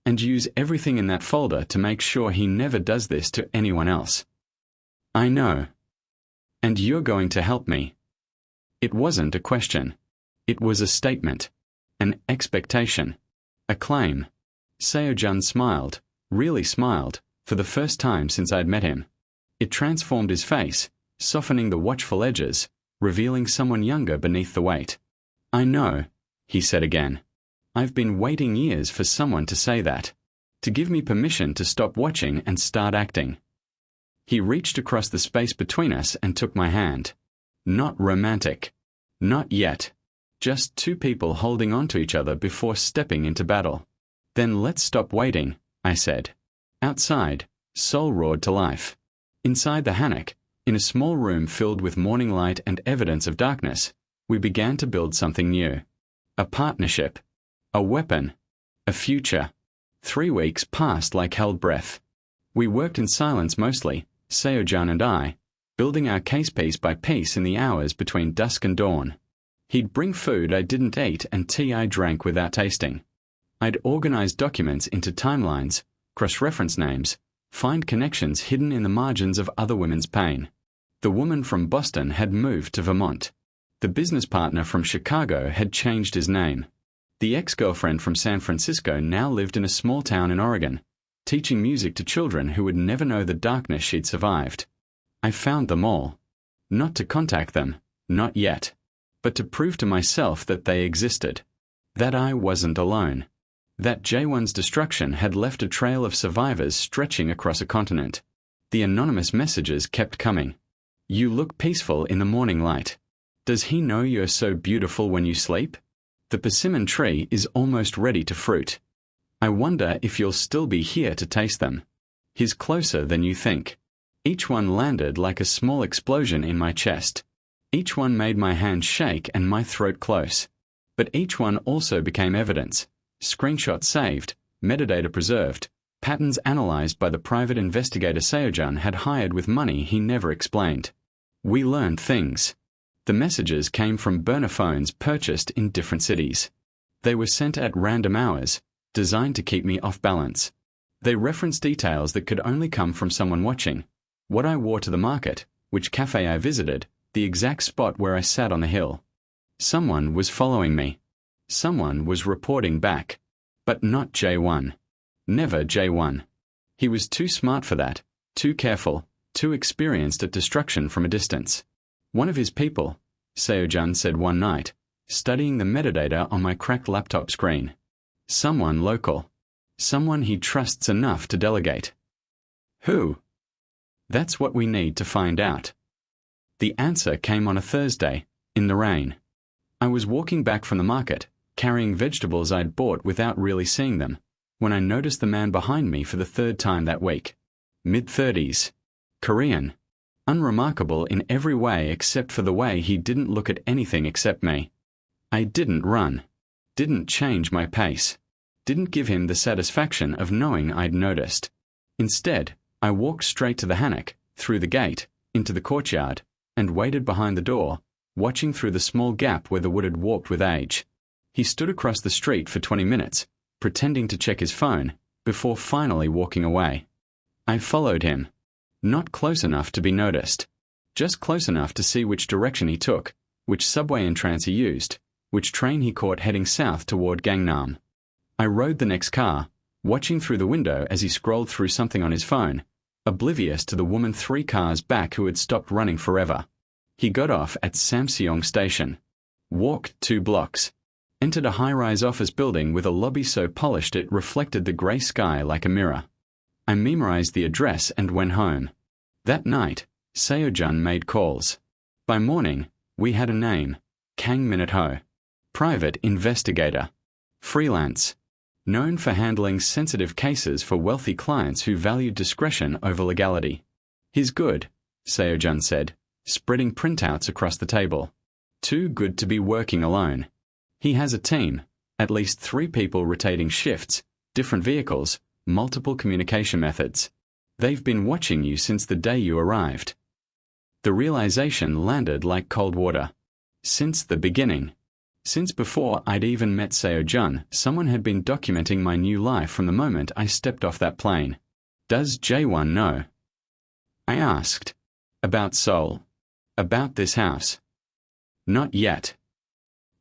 And use everything in that folder to make sure he never does this to anyone else. I know. And you're going to help me. It wasn't a question. It was a statement. An expectation. A claim. Seo-jun smiled, really smiled, for the first time since I'd met him. It transformed his face, softening the watchful edges, revealing someone younger beneath the weight. I know, he said again. I've been waiting years for someone to say that. To give me permission to stop watching and start acting. He reached across the space between us and took my hand. Not romantic. Not yet. Just two people holding on to each other before stepping into battle. Then let's stop waiting, I said. Outside, Seoul roared to life. Inside the hanok, in a small room filled with morning light and evidence of darkness, we began to build something new. A partnership. A weapon. A future. 3 weeks passed like held breath. We worked in silence mostly, Seo-jun and I, building our case piece by piece in the hours between dusk and dawn. He'd bring food I didn't eat and tea I drank without tasting. I'd organize documents into timelines, cross-reference names, find connections hidden in the margins of other women's pain. The woman from Boston had moved to Vermont. The business partner from Chicago had changed his name. The ex-girlfriend from San Francisco now lived in a small town in Oregon, teaching music to children who would never know the darkness she'd survived. I found them all. Not to contact them, not yet, but to prove to myself that they existed. That I wasn't alone. That J1's destruction had left a trail of survivors stretching across a continent. The anonymous messages kept coming. You look peaceful in the morning light. Does he know you're so beautiful when you sleep? The persimmon tree is almost ready to fruit. I wonder if you'll still be here to taste them. He's closer than you think. Each one landed like a small explosion in my chest. Each one made my hand shake and my throat close. But each one also became evidence. Screenshots saved, metadata preserved, patterns analyzed by the private investigator Seo-jun had hired with money he never explained. We learned things. The messages came from burner phones purchased in different cities. They were sent at random hours, designed to keep me off balance. They referenced details that could only come from someone watching. What I wore to the market, which cafe I visited, the exact spot where I sat on the hill. Someone was following me. Someone was reporting back. But not J1. Never J1. He was too smart for that, too careful, too experienced at destruction from a distance. One of his people, Seo-jun said one night, studying the metadata on my cracked laptop screen. Someone local. Someone he trusts enough to delegate. Who? That's what we need to find out. The answer came on a Thursday, in the rain. I was walking back from the market, carrying vegetables I'd bought without really seeing them, when I noticed the man behind me for the third time that week. Mid-30s. Korean. Unremarkable in every way except for the way he didn't look at anything except me. I didn't run. Didn't change my pace. Didn't give him the satisfaction of knowing I'd noticed. Instead, I walked straight to the hanok, through the gate, into the courtyard, and waited behind the door, watching through the small gap where the wood had warped with age. He stood across the street for 20 minutes, pretending to check his phone, before finally walking away. I followed him. Not close enough to be noticed. Just close enough to see which direction he took, which subway entrance he used, which train he caught heading south toward Gangnam. I rode the next car, watching through the window as he scrolled through something on his phone, oblivious to the woman 3 cars back who had stopped running forever. He got off at Samseong Station. Walked 2 blocks. Entered a high-rise office building with a lobby so polished it reflected the grey sky like a mirror. I memorized the address and went home. That night, Seo-jun made calls. By morning, we had a name, Kang Min-ho. Private investigator. Freelance. Known for handling sensitive cases for wealthy clients who valued discretion over legality. He's good, Seo-jun said, spreading printouts across the table. Too good to be working alone. He has a team, at least 3 people rotating shifts, different vehicles, multiple communication methods. They've been watching you since the day you arrived. The realization landed like cold water. Since the beginning. Since before I'd even met Seo-jun, someone had been documenting my new life from the moment I stepped off that plane. Does J1 know? I asked. About Seoul. About this house. Not yet.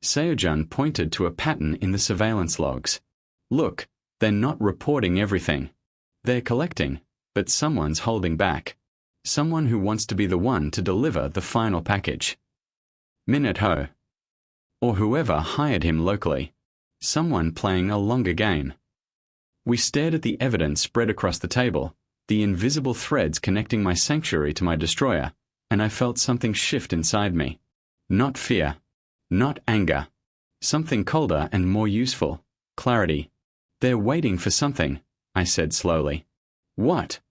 Seo-jun pointed to a pattern in the surveillance logs. Look, they're not reporting everything. They're collecting, but someone's holding back. Someone who wants to be the one to deliver the final package. Min-ho. Or whoever hired him locally. Someone playing a longer game. We stared at the evidence spread across the table, the invisible threads connecting my sanctuary to my destroyer, and I felt something shift inside me. Not fear. Not anger. Something colder and more useful. Clarity. They're waiting for something, I said slowly. What?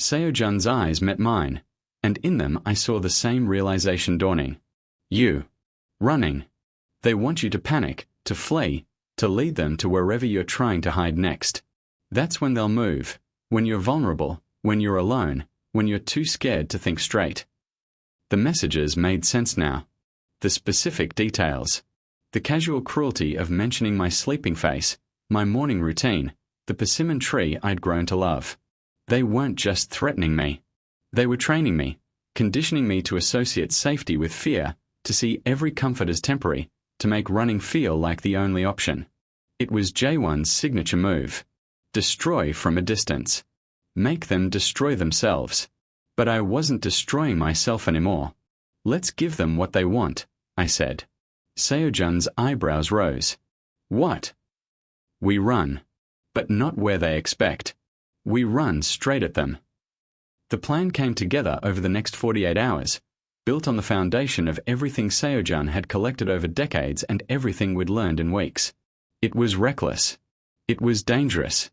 Seo-jun's eyes met mine, and in them I saw the same realization dawning. You. Running. They want you to panic, to flee, to lead them to wherever you're trying to hide next. That's when they'll move, when you're vulnerable, when you're alone, when you're too scared to think straight. The messages made sense now. The specific details. The casual cruelty of mentioning my sleeping face, my morning routine, the persimmon tree I'd grown to love. They weren't just threatening me. They were training me, conditioning me to associate safety with fear, to see every comfort as temporary, to make running feel like the only option. It was J1's signature move. Destroy from a distance. Make them destroy themselves. But I wasn't destroying myself anymore. Let's give them what they want, I said. Seo-jun's eyebrows rose. What? We run. But not where they expect. We run straight at them. The plan came together over the next 48 hours, built on the foundation of everything Seo-jun had collected over decades and everything we'd learned in weeks. It was reckless. It was dangerous.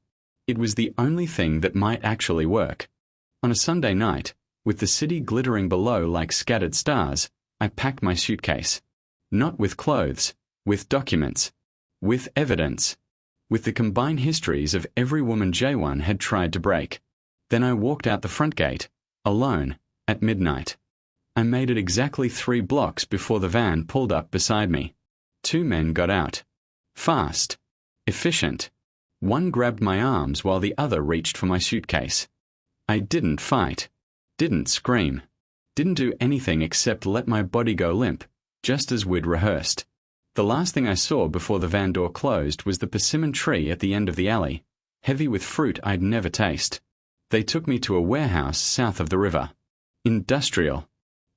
It was the only thing that might actually work. On a Sunday night, with the city glittering below like scattered stars, I packed my suitcase. Not with clothes, with documents, with evidence, with the combined histories of every woman J1 had tried to break. Then I walked out the front gate, alone, at midnight. I made it exactly 3 blocks before the van pulled up beside me. 2 men got out. Fast. Efficient. One grabbed my arms while the other reached for my suitcase. I didn't fight. Didn't scream. Didn't do anything except let my body go limp, just as we'd rehearsed. The last thing I saw before the van door closed was the persimmon tree at the end of the alley, heavy with fruit I'd never taste. They took me to a warehouse south of the river. Industrial.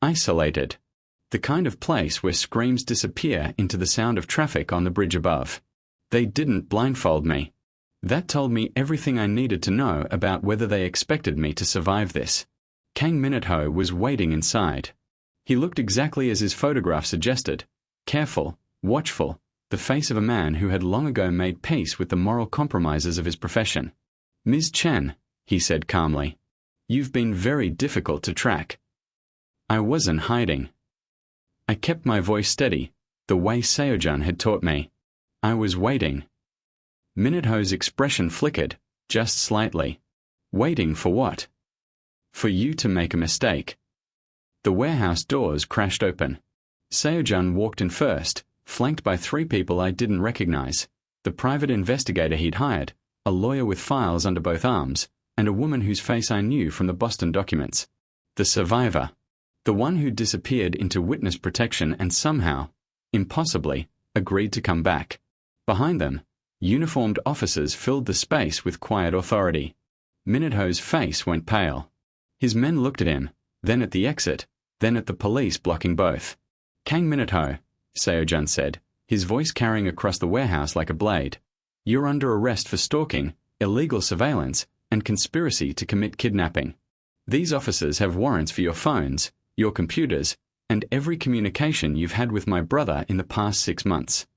Isolated. The kind of place where screams disappear into the sound of traffic on the bridge above. They didn't blindfold me. That told me everything I needed to know about whether they expected me to survive this. Kang Minute-ho was waiting inside. He looked exactly as his photograph suggested, careful, watchful, the face of a man who had long ago made peace with the moral compromises of his profession. "Ms. Chen," he said calmly, "you've been very difficult to track." I wasn't hiding. I kept my voice steady, the way Seo-jun had taught me. I was waiting. Minute-ho's expression flickered, just slightly. Waiting for what? For you to make a mistake. The warehouse doors crashed open. Seo-jun walked in first, flanked by 3 people I didn't recognize: the private investigator he'd hired, a lawyer with files under both arms, and a woman whose face I knew from the Boston documents. The survivor. The one who disappeared into witness protection and somehow, impossibly, agreed to come back. Behind them, uniformed officers filled the space with quiet authority. Minute-ho's face went pale. His men looked at him, then at the exit, then at the police blocking both. "Kang Minute-ho," Seo-jun said, his voice carrying across the warehouse like a blade. "You're under arrest for stalking, illegal surveillance, and conspiracy to commit kidnapping. These officers have warrants for your phones, your computers, and every communication you've had with my brother in the past 6 months."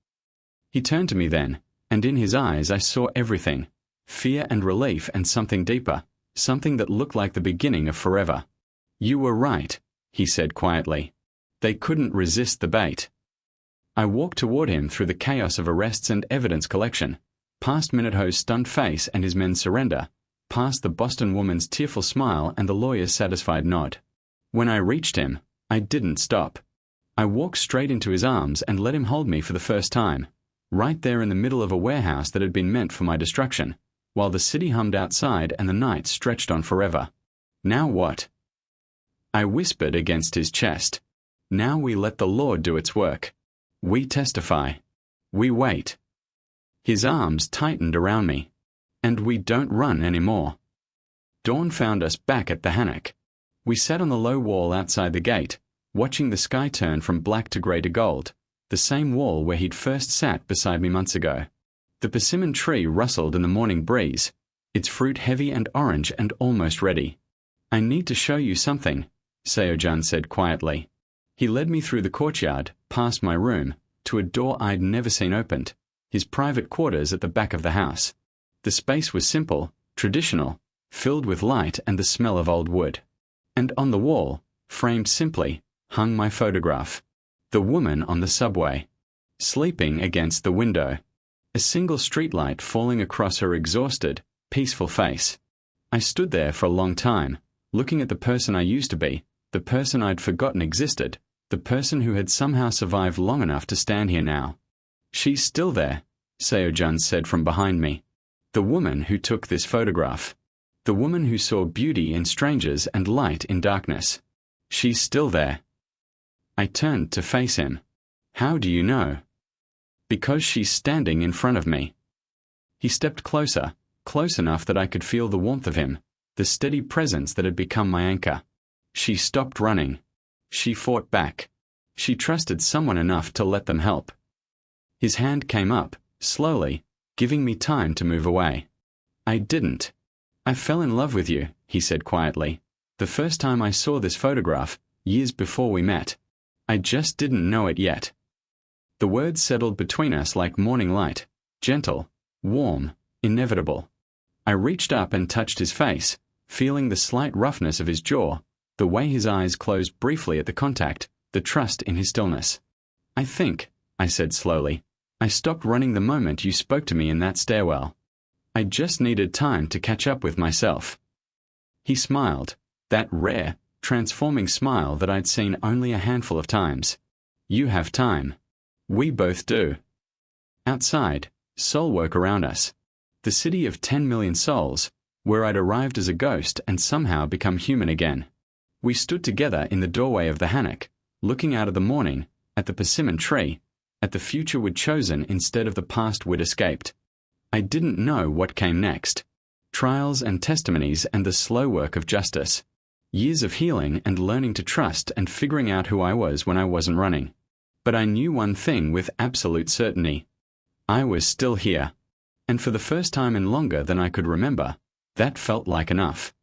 He turned to me then, and in his eyes I saw everything: fear and relief and something deeper, something that looked like the beginning of forever. "You were right," he said quietly. "They couldn't resist the bait." I walked toward him through the chaos of arrests and evidence collection, past Minute-ho's stunned face and his men's surrender, past the Boston woman's tearful smile and the lawyer's satisfied nod. When I reached him, I didn't stop. I walked straight into his arms and let him hold me for the first time, right there in the middle of a warehouse that had been meant for my destruction, while the city hummed outside and the night stretched on forever. "Now what?" I whispered against his chest. "Now we let the law do its work. We testify. We wait." His arms tightened around me. "And we don't run anymore." Dawn found us back at the Hannock. We sat on the low wall outside the gate, watching the sky turn from black to grey to gold, the same wall where he'd first sat beside me months ago. The persimmon tree rustled in the morning breeze, its fruit heavy and orange and almost ready. "I need to show you something," Seo-jun said quietly. He led me through the courtyard, past my room, to a door I'd never seen opened, his private quarters at the back of the house. The space was simple, traditional, filled with light and the smell of old wood. And on the wall, framed simply, hung my photograph. The woman on the subway, sleeping against the window. A single streetlight falling across her exhausted, peaceful face. I stood there for a long time, looking at the person I used to be, the person I'd forgotten existed, the person who had somehow survived long enough to stand here now. "She's still there," Seo-jun said from behind me. "The woman who took this photograph. The woman who saw beauty in strangers and light in darkness. She's still there." I turned to face him. "How do you know?" "Because she's standing in front of me." He stepped closer, close enough that I could feel the warmth of him, the steady presence that had become my anchor. She stopped running. She fought back. She trusted someone enough to let them help. His hand came up, slowly, giving me time to move away. "I didn't. I fell in love with you," he said quietly. "The first time I saw this photograph, years before we met. I just didn't know it yet." The words settled between us like morning light, gentle, warm, inevitable. I reached up and touched his face, feeling the slight roughness of his jaw, the way his eyes closed briefly at the contact, the trust in his stillness. "I think," I said slowly, "I stopped running the moment you spoke to me in that stairwell. I just needed time to catch up with myself." He smiled, that rare, transforming smile that I'd seen only a handful of times. "You have time. We both do." Outside, Seoul woke around us. The city of 10 million souls, where I'd arrived as a ghost and somehow become human again. We stood together in the doorway of the hammock, looking out of the morning, at the persimmon tree, at the future we'd chosen instead of the past we'd escaped. I didn't know what came next. Trials and testimonies and the slow work of justice. Years of healing and learning to trust and figuring out who I was when I wasn't running. But I knew one thing with absolute certainty. I was still here. And for the first time in longer than I could remember, that felt like enough.